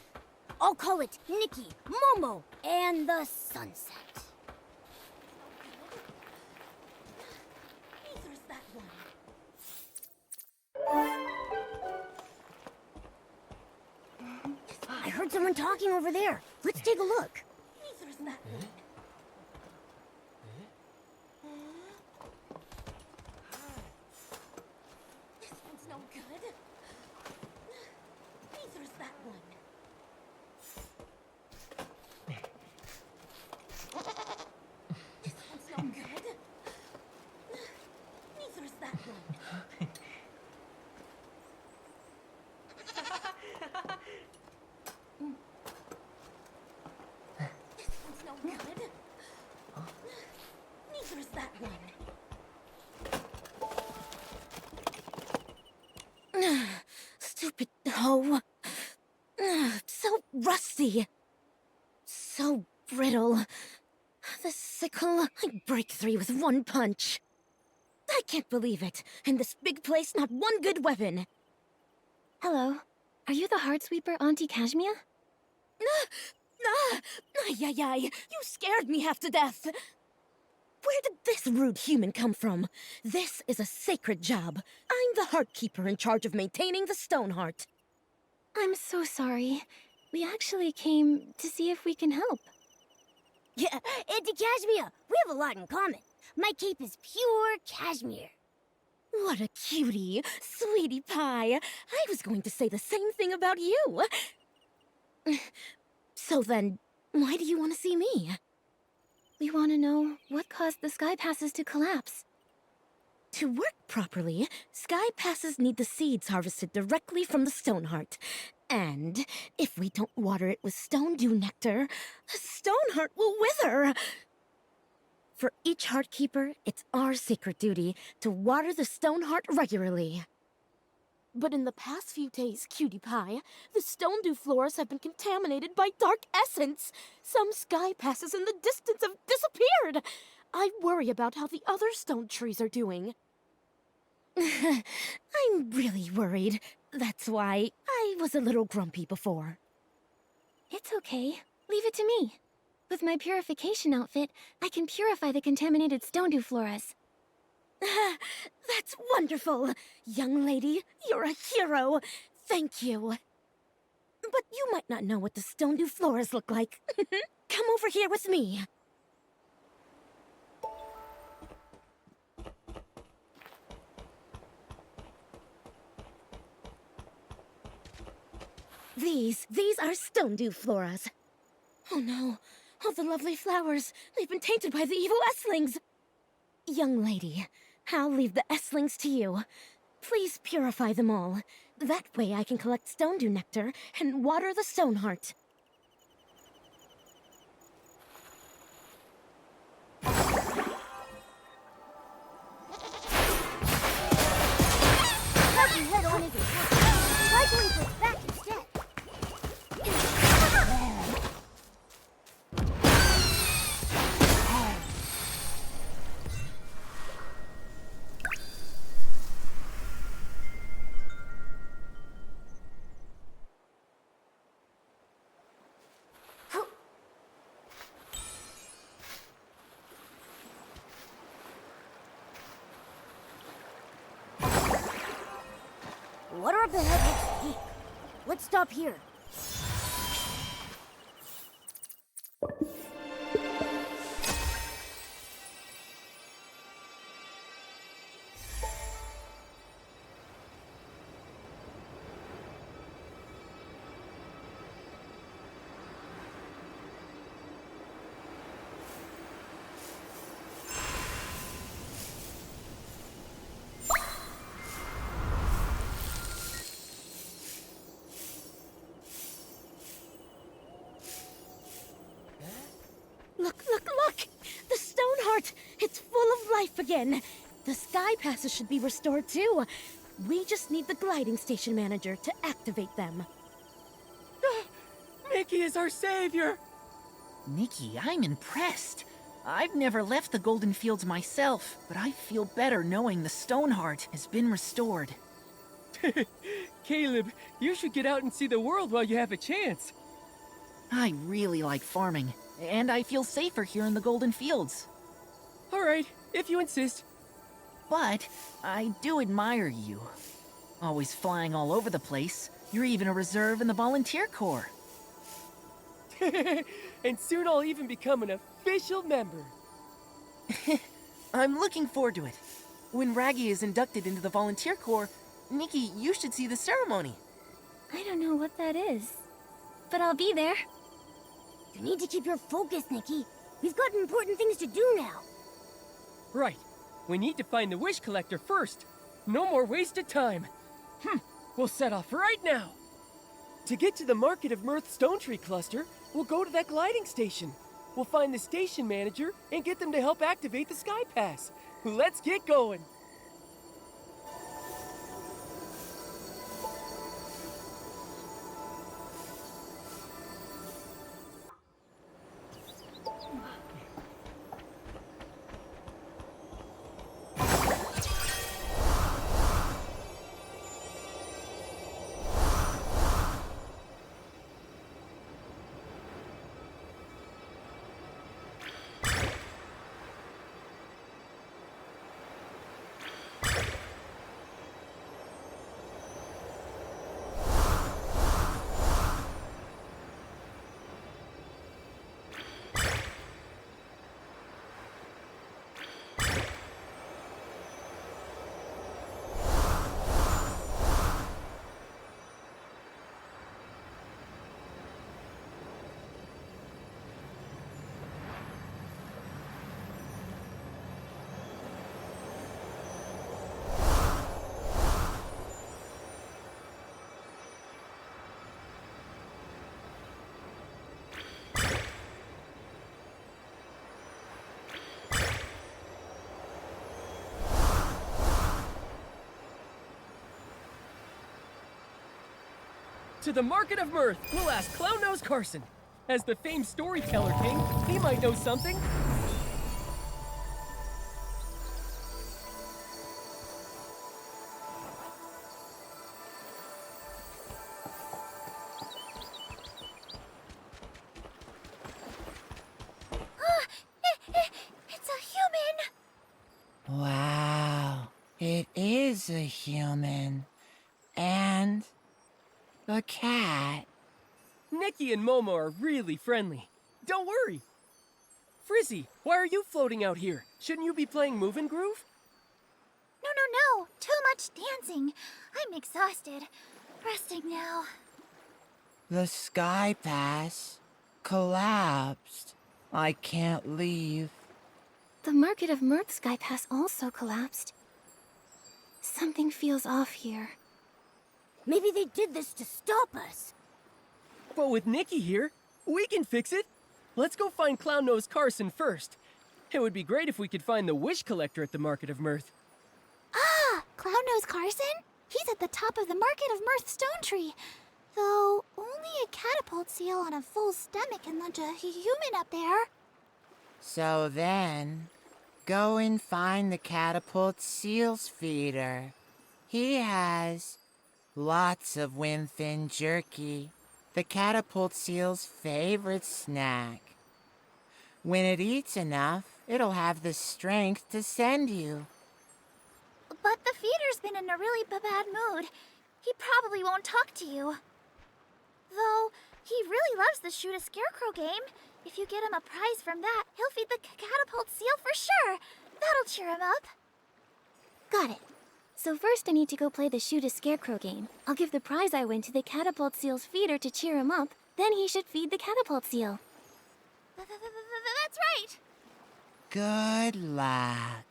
I'll call it Nikky, Momo, and the Sunset. There's that one. I heard someone talking over there. Let's take a look. There's that one. This one's no good. There's that one. This one's no good. There's that one. This one's no good. Neither is that one. Stupid hoe. So rusty. So brittle. The sickle, I break 3 with 1 punch. I can't believe it. In this big place, not one good weapon. Hello. Are you the Heartsweeper, Auntie Kashmia? Ay, you scared me half to death. Where did this rude human come from? This is a sacred job. I'm the Heartkeeper in charge of maintaining the Stoneheart. I'm so sorry. We actually came to see if we can help. Yeah, Auntie Kashmia, we have a lot in common. My cape is pure cashmere. What a cutie, sweetie pie. I was going to say the same thing about you. So then, why do you want to see me? We want to know what caused the sky passes to collapse. To work properly, sky passes need the seeds harvested directly from the Stoneheart. And if we don't water it with stone dew nectar, the Stoneheart will wither. For each Heartkeeper, it's our sacred duty to water the Stoneheart regularly. But in the past few days, Cutie Pie, the stone dew floras have been contaminated by dark essence. Some sky passes in the distance have disappeared. I worry about how the other stone trees are doing. I'm really worried. That's why I was a little grumpy before. It's okay. Leave it to me. With my purification outfit, I can purify the contaminated stone dew floras. That's wonderful! Young lady, you're a hero! Thank you! But you might not know what the stone dew floras look like. Come over here with me. These are stone dew floras. Oh no, all the lovely flowers, they've been tainted by the evil Esslings. Young lady, I'll leave the Esslings to you. Please purify them all. That way I can collect stone dew nectar and water the Stoneheart. Try going for its back instead. Water up ahead looks deep. Let's stop here. Look! The stone heart! It's full of life again! The sky passes should be restored too. We just need the gliding station manager to activate them. Nikky is our savior! Nikky, I'm impressed. I've never left the Golden Fields myself, but I feel better knowing the Stoneheart has been restored. Caleb, you should get out and see the world while you have a chance. I really like farming, and I feel safer here in the Golden Fields. All right, if you insist. But I do admire you. Always flying all over the place. You're even a reserve in the volunteer corps. And soon I'll even become an official member. I'm looking forward to it. When Raggy is inducted into the volunteer corps, Nikky, you should see the ceremony. I don't know what that is, but I'll be there. You need to keep your focus, Nikky. We've got important things to do now. Right. We need to find the wish collector first. No more wasted time. We'll set off right now. To get to the Market of Mirth Stone Tree Cluster, we'll go to that gliding station. We'll find the station manager and get them to help activate the Sky Pass. Let's get going. To the Market of Mirth, we'll ask Clown Nose Carson. As the famed storyteller king, he might know something. It's a human! Wow, it is a human. And a cat. Nikky and Momo are really friendly. Don't worry. Frizzy, why are you floating out here? Shouldn't you be playing Move and Groove? No. Too much dancing. I'm exhausted. Resting now. The Sky Pass collapsed. I can't leave. The Market of Mirth Sky Pass also collapsed. Something feels off here. Maybe they did this to stop us. But with Nikky here, we can fix it. Let's go find Clown Nose Carson first. It would be great if we could find the wish collector at the Market of Mirth. Ah, Clown Nose Carson? He's at the top of the market of Mirth Stone Tree. Though only a catapult seal on a full stomach can launch a human up there. So then, go and find the catapult seal's feeder. He has lots of windfin jerky, the catapult seal's favorite snack. When it eats enough, it'll have the strength to send you. But the feeder's been in a really bad mood. He probably won't talk to you. Though, he really loves the Shoot a Scarecrow game. If you get him a prize from that, he'll feed the catapult seal for sure. That'll cheer him up. Got it. So first I need to go play the Shoot a Scarecrow game. I'll give the prize I win to the catapult seal's feeder to cheer him up. Then he should feed the catapult seal. That's right. Good luck.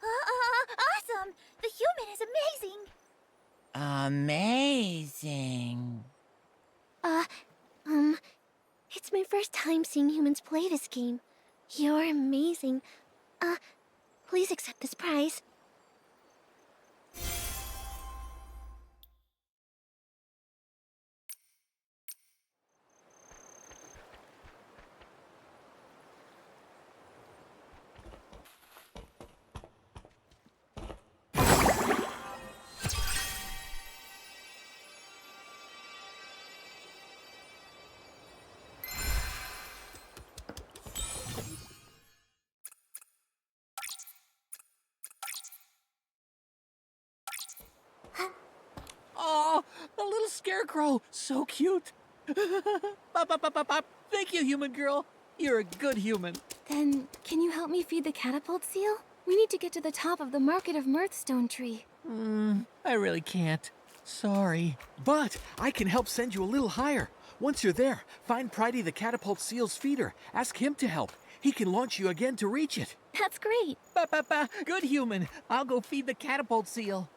Awesome! The human is amazing! Amazing. It's my first time seeing humans play this game. You're amazing. Please accept this prize. Oh, the little scarecrow. So cute. Bop, bop, bop, bop, bop. Thank you, human girl. You're a good human. Then, can you help me feed the catapult seal? We need to get to the top of the Market of Mirthstone tree. I really can't. Sorry. But I can help send you a little higher. Once you're there, find Pridey the catapult seal's feeder. Ask him to help. He can launch you again to reach it. That's great. Ba-ba-ba. Good human. I'll go feed the catapult seal.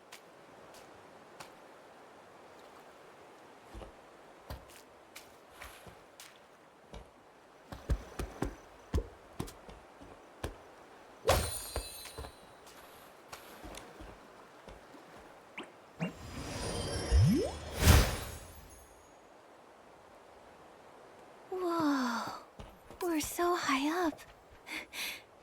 Whoa. We're so high up.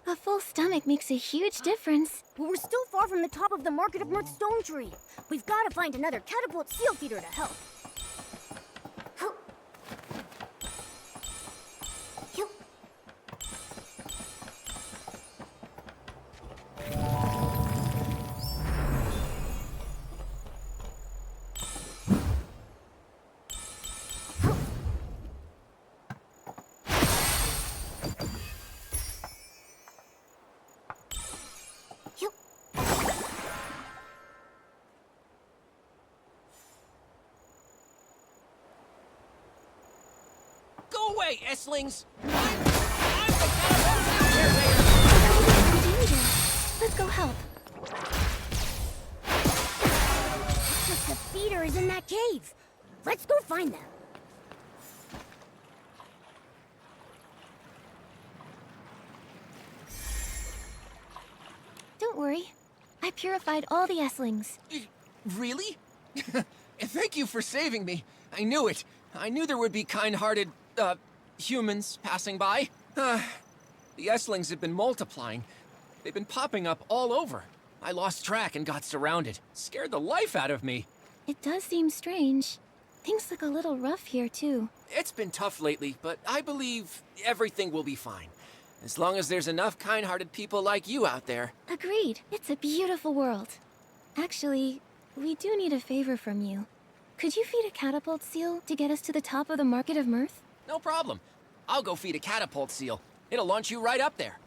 A full stomach makes a huge difference. But we're still far from the top of the Market of Mirthstone tree. We've got to find another catapult seal feeder to help. Go away, Esslings! Let's go help. The feeder is in that cave. Let's go find them. Don't worry. I purified all the Esslings. Really? Thank you for saving me. I knew it. I knew there would be kind-hearted, humans passing by. The Esslings have been multiplying. They've been popping up all over. I lost track and got surrounded. Scared the life out of me. It does seem strange. Things look a little rough here, too. It's been tough lately, but I believe everything will be fine. As long as there's enough kind-hearted people like you out there. Agreed. It's a beautiful world. Actually, we do need a favor from you. Could you feed a catapult seal to get us to the top of the Market of Mirth? No problem. I'll go feed a catapult seal. It'll launch you right up there.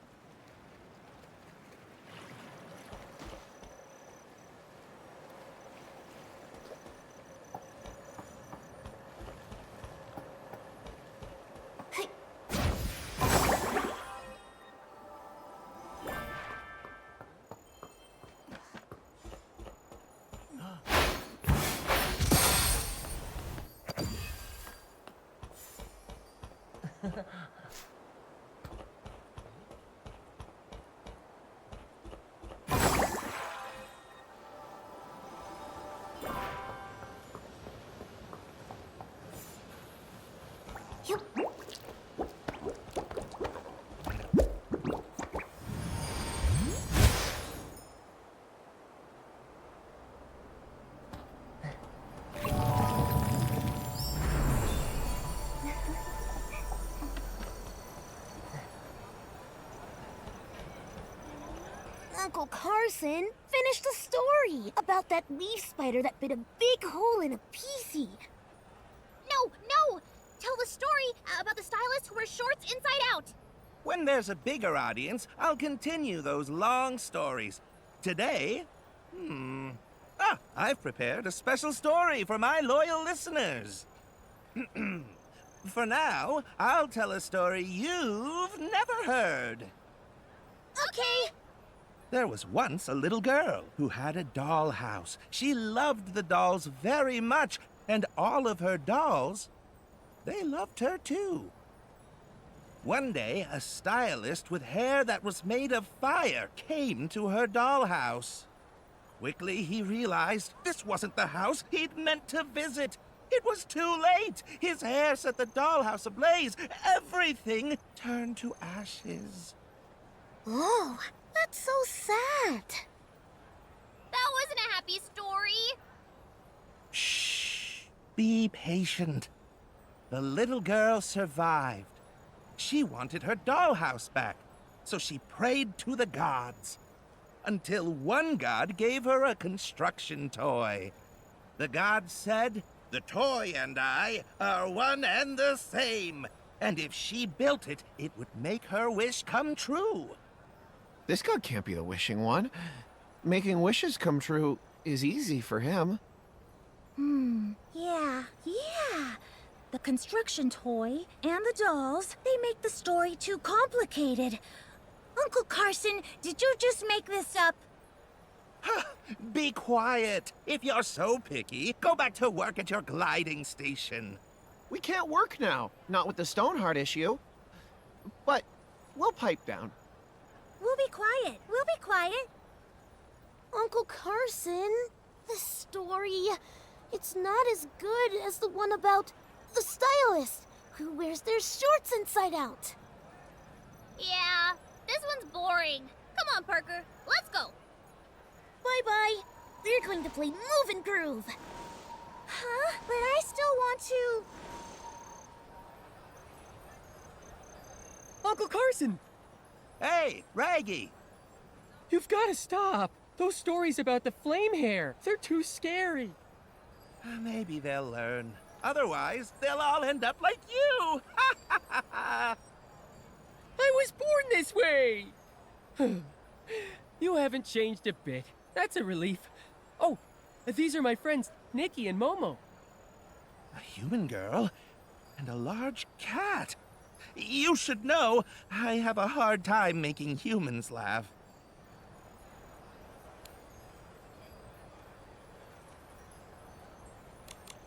Uncle Carson, finish the story about that leaf spider that bit a big hole in a PC. No! Tell the story about the stylist who wears shorts inside out. When there's a bigger audience, I'll continue those long stories. Today, I've prepared a special story for my loyal listeners. For now, I'll tell a story you've never heard. Okay. There was once a little girl who had a dollhouse. She loved the dolls very much, and all of her dolls, they loved her too. One day, a stylist with hair that was made of fire came to her dollhouse. Quickly, he realized this wasn't the house he'd meant to visit. It was too late. His hair set the dollhouse ablaze. Everything turned to ashes. Oh, that's so sad. That wasn't a happy story. Shh. Be patient. The little girl survived. She wanted her dollhouse back, so she prayed to the gods. Until one god gave her a construction toy. The god said, "The toy and I are one and the same. And if she built it, it would make her wish come true. This god can't be the wishing one. Making wishes come true is easy for him. Yeah. The construction toy and the dolls, they make the story too complicated. Uncle Carson, did you just make this up? Be quiet. If you're so picky, go back to work at your gliding station. We can't work now, not with the Stoneheart issue. But we'll pipe down. We'll be quiet. Uncle Carson, this story, it's not as good as the one about the stylist who wears their shorts inside out. Yeah, this one's boring. Come on, Parker, let's go. Bye-bye. We're going to play Move and Groove. Huh? But I still want to... Uncle Carson! Hey, Raggy! You've got to stop. Those stories about the flame hair, they're too scary. Maybe they'll learn. Otherwise, they'll all end up like you! I was born this way! You haven't changed a bit. That's a relief. Oh, these are my friends, Nikky and Momo. A human girl and a large cat. You should know, I have a hard time making humans laugh.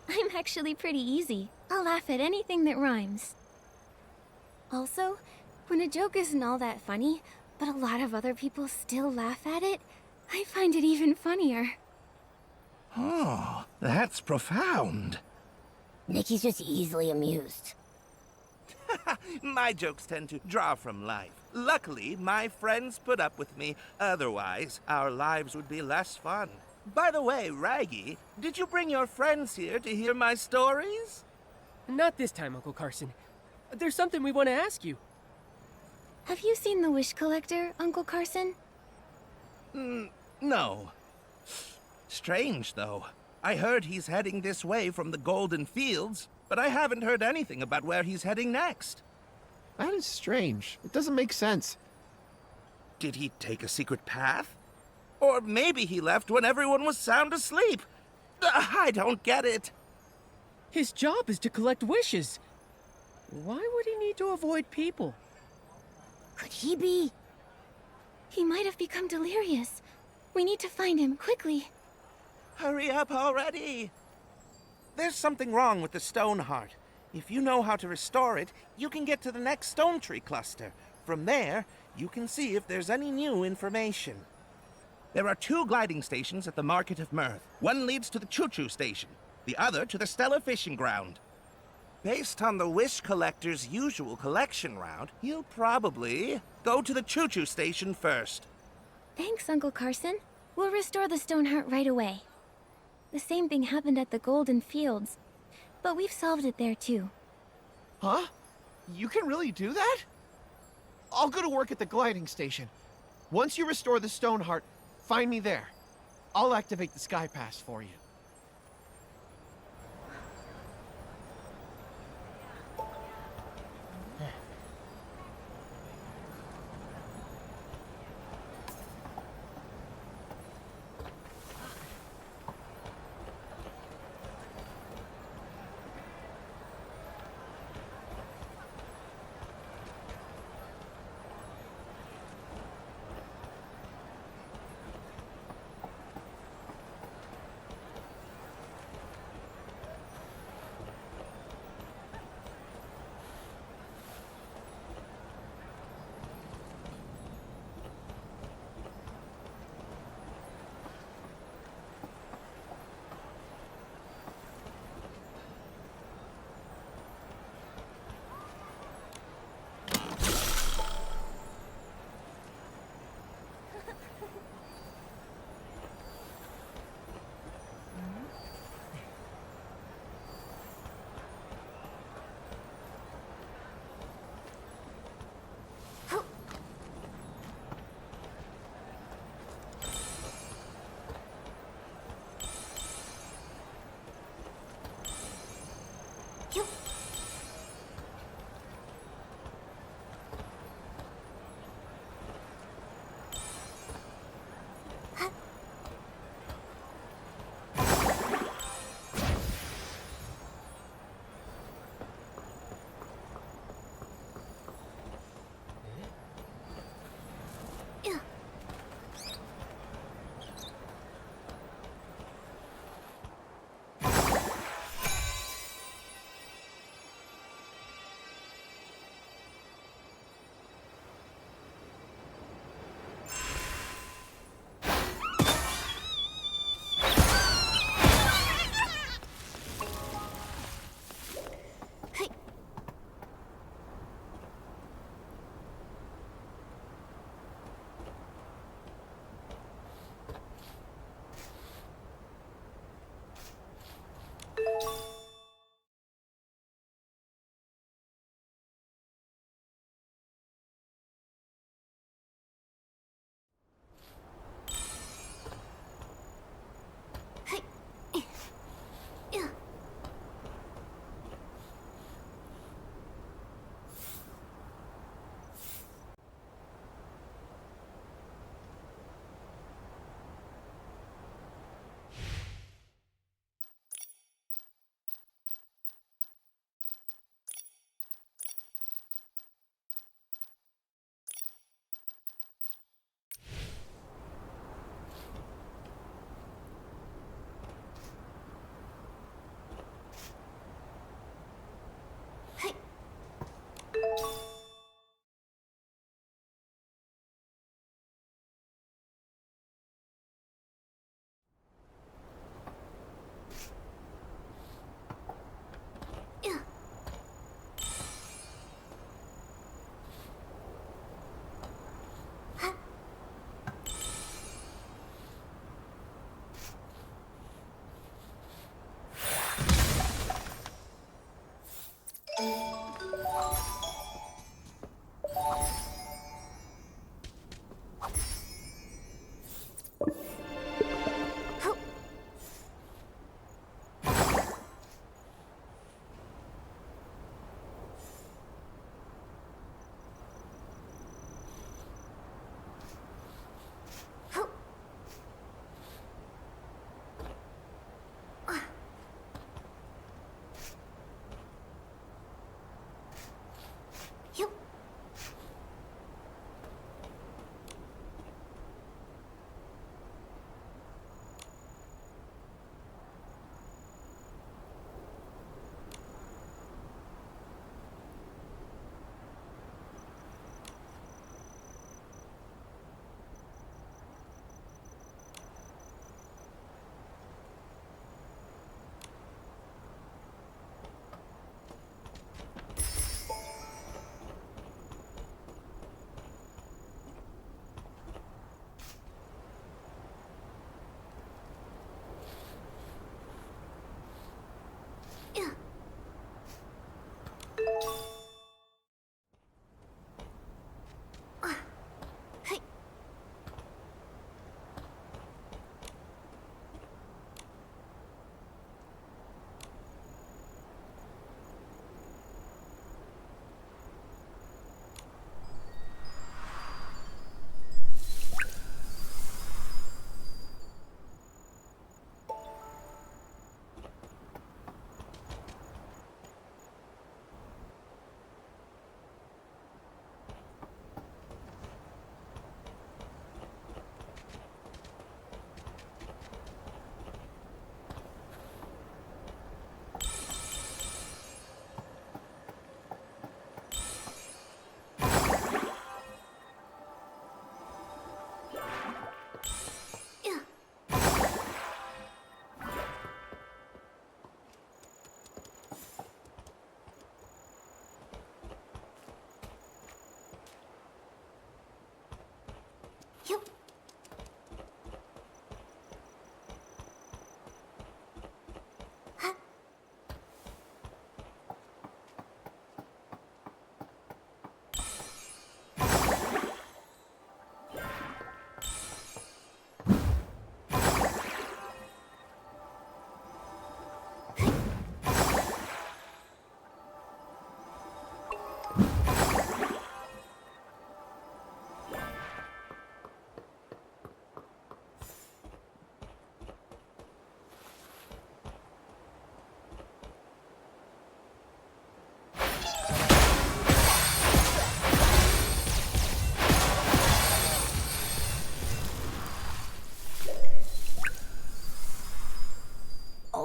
I'm actually pretty easy. I'll laugh at anything that rhymes. Also, when a joke isn't all that funny, but a lot of other people still laugh at it, I find it even funnier. Oh, that's profound. Nikky's just easily amused. My jokes tend to draw from life. Luckily, my friends put up with me. Otherwise, our lives would be less fun. By the way, Raggy, did you bring your friends here to hear my stories? Not this time, Uncle Carson. There's something we want to ask you. Have you seen the Wish Collector, Uncle Carson? No. Strange, though. I heard he's heading this way from the Golden Fields, but I haven't heard anything about where he's heading next. That is strange. It doesn't make sense. Did he take a secret path? Or maybe he left when everyone was sound asleep. I don't get it. His job is to collect wishes. Why would he need to avoid people? Could he be? He might have become delirious. We need to find him, quickly. Hurry up already! There's something wrong with the Stoneheart. If you know how to restore it, you can get to the next stone tree cluster. From there, you can see if there's any new information. There are 2 gliding stations at the Market of Mirth. One leads to the Choo-Choo Station, the other to the Stella Fishing Ground. Based on the Wish Collector's usual collection route, you'll probably go to the Choo-Choo Station first. Thanks, Uncle Carson. We'll restore the Stoneheart right away. The same thing happened at the Golden Fields, but we've solved it there too. Huh? You can really do that? I'll go to work at the gliding station. Once you restore the Stoneheart, find me there. I'll activate the Sky Pass for you.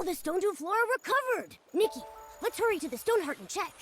the Stone Dew Flora recovered! Nikky, let's hurry to the Stoneheart and check.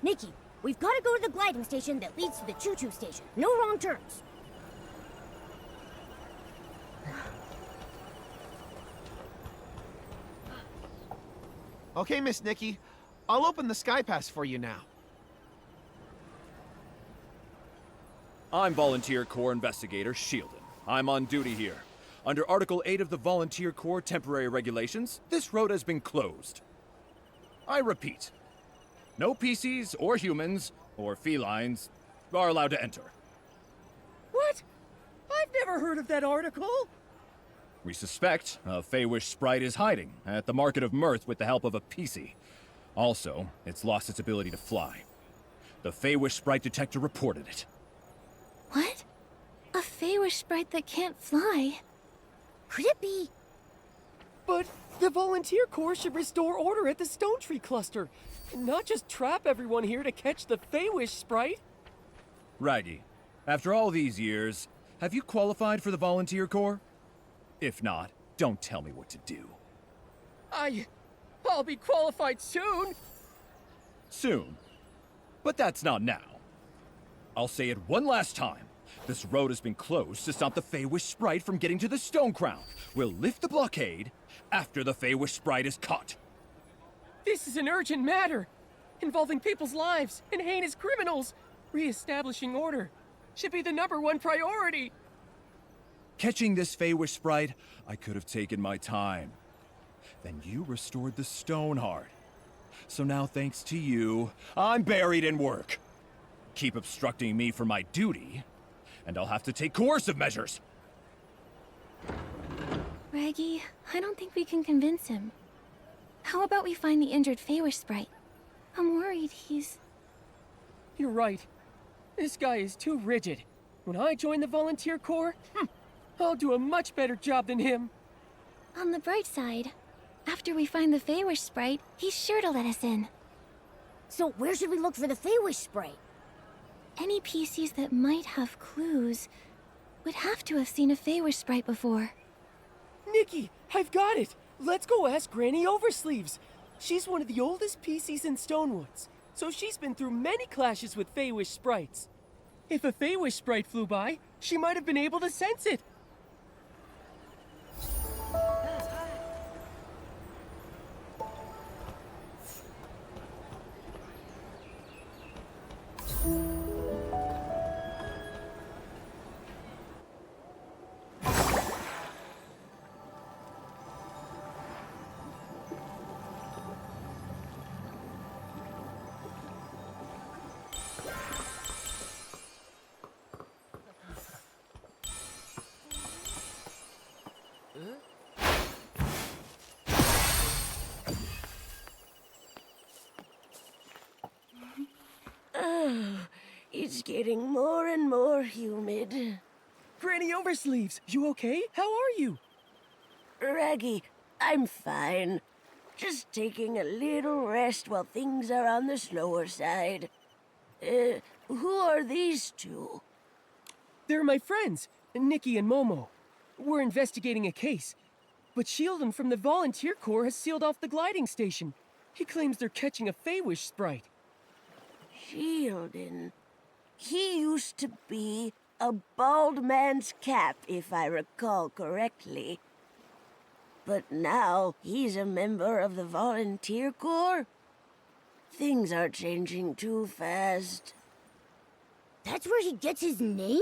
Nikky, we've got to go to the gliding station that leads to the choo-choo station. No wrong turns. Okay, Miss Nikky. I'll open the Sky Pass for you now. I'm Volunteer Corps Investigator Shieldon. I'm on duty here. Under Article 8 of the Volunteer Corps Temporary Regulations, this road has been closed. I repeat, no PCs or humans or felines are allowed to enter. What? I've never heard of that article. We suspect a Feywish sprite is hiding at the Market of Mirth with the help of a PC. Also, it's lost its ability to fly. The Feywish sprite detector reported it. What? A Feywish sprite that can't fly? Could it be? But the Volunteer Corps should restore order at the Stone Tree Cluster, and not just trap everyone here to catch the Feywish sprite. Raggy, after all these years, have you qualified for the Volunteer Corps? If not, don't tell me what to do. I'll be qualified soon. Soon. But that's not now. I'll say it one last time. This road has been closed to stop the Feywish sprite from getting to the Stone Crown. We'll lift the blockade after the Feywish sprite is caught. This is an urgent matter, involving people's lives and heinous criminals. Re-establishing order should be the #1 priority. Catching this Feywish sprite, I could have taken my time. Then you restored the Stoneheart. So now, thanks to you, I'm buried in work. Keep obstructing me from my duty, and I'll have to take coercive measures. Raggy, I don't think we can convince him. How about we find the injured Feywish sprite? I'm worried he's... You're right. This guy is too rigid. When I join the Volunteer Corps, I'll do a much better job than him. On the bright side, after we find the Feywish sprite, he's sure to let us in. So where should we look for the Feywish sprite? Any PCs that might have clues would have to have seen a Feywish sprite before. Nikky, I've got it! Let's go ask Granny Oversleeves. She's one of the oldest PCs in Stonewoods, so she's been through many clashes with Feywish sprites. If a Feywish sprite flew by, she might have been able to sense it. It's getting more and more humid. Granny Oversleeves, you okay? How are you? Raggy, I'm fine. Just taking a little rest while things are on the slower side. Who are these two? They're my friends, Nikky and Momo. We're investigating a case, but Shieldon from the Volunteer Corps has sealed off the gliding station. He claims they're catching a Feywish sprite. Shieldon. He used to be a bald man's cap, if I recall correctly. But now he's a member of the Volunteer Corps? Things are changing too fast. That's where he gets his name?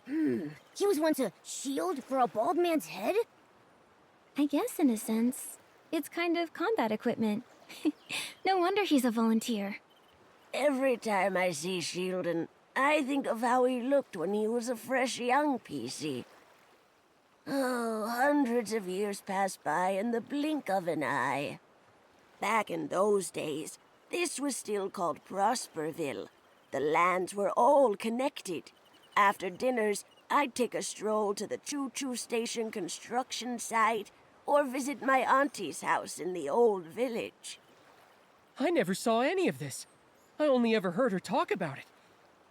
He was once a shield for a bald man's head? I guess, in a sense, it's kind of combat equipment. No wonder he's a volunteer. Every time I see Shieldon, I think of how he looked when he was a fresh young PC. Oh, hundreds of years pass by in the blink of an eye. Back in those days, this was still called Prosperville. The lands were all connected. After dinners, I'd take a stroll to the choo-choo station construction site or visit my auntie's house in the old village. I never saw any of this. I only ever heard her talk about it.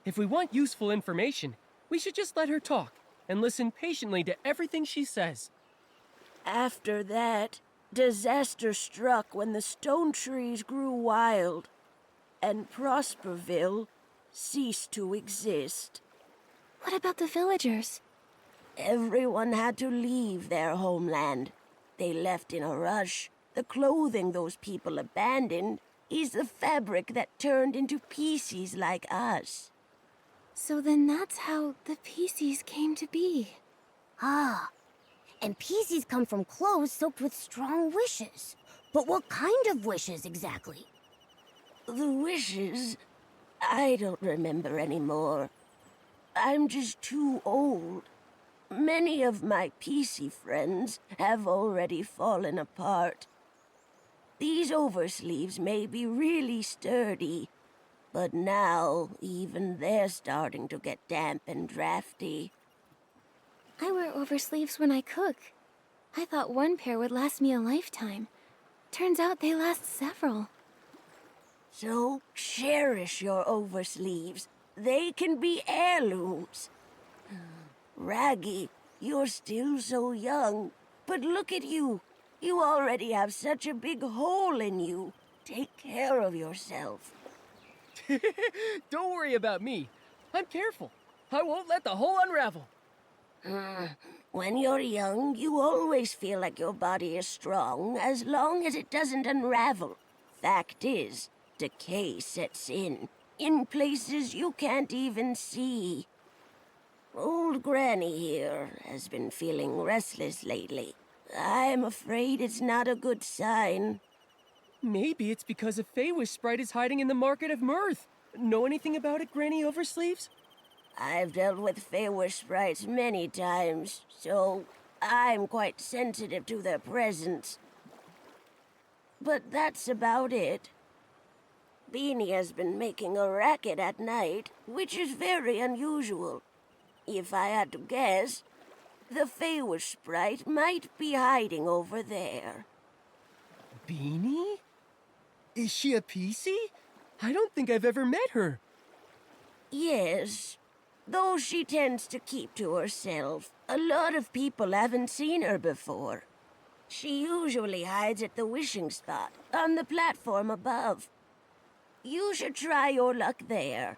If we want useful information, we should just let her talk and listen patiently to everything she says. After that, disaster struck when the stone trees grew wild, and Prosperville ceased to exist. What about the villagers? Everyone had to leave their homeland. They left in a rush. The clothing those people abandoned is the fabric that turned into PCs like us. So then that's how the PCs came to be. Ah, and PCs come from clothes soaked with strong wishes. But what kind of wishes exactly? The wishes? I don't remember anymore. I'm just too old. Many of my PC friends have already fallen apart. These oversleeves may be really sturdy, but now even they're starting to get damp and drafty. I wear oversleeves when I cook. I thought one pair would last me a lifetime. Turns out they last several. So cherish your oversleeves. They can be heirlooms. Raggy, you're still so young, but look at you. You already have such a big hole in you. Take care of yourself. Don't worry about me. I'm careful. I won't let the hole unravel. When you're young, you always feel like your body is strong as long as it doesn't unravel. Fact is, decay sets in places you can't even see. Old Granny here has been feeling restless lately. I'm afraid it's not a good sign. Maybe it's because a Feywish sprite is hiding in the Market of Mirth. Know anything about it, Granny Oversleeves? I've dealt with Feywish sprites many times, so I'm quite sensitive to their presence. But that's about it. Beanie has been making a racket at night, which is very unusual. If I had to guess, the Feywish sprite might be hiding over there. Beanie? Is she a PC? I don't think I've ever met her. Yes, though she tends to keep to herself. A lot of people haven't seen her before. She usually hides at the wishing spot, on the platform above. You should try your luck there.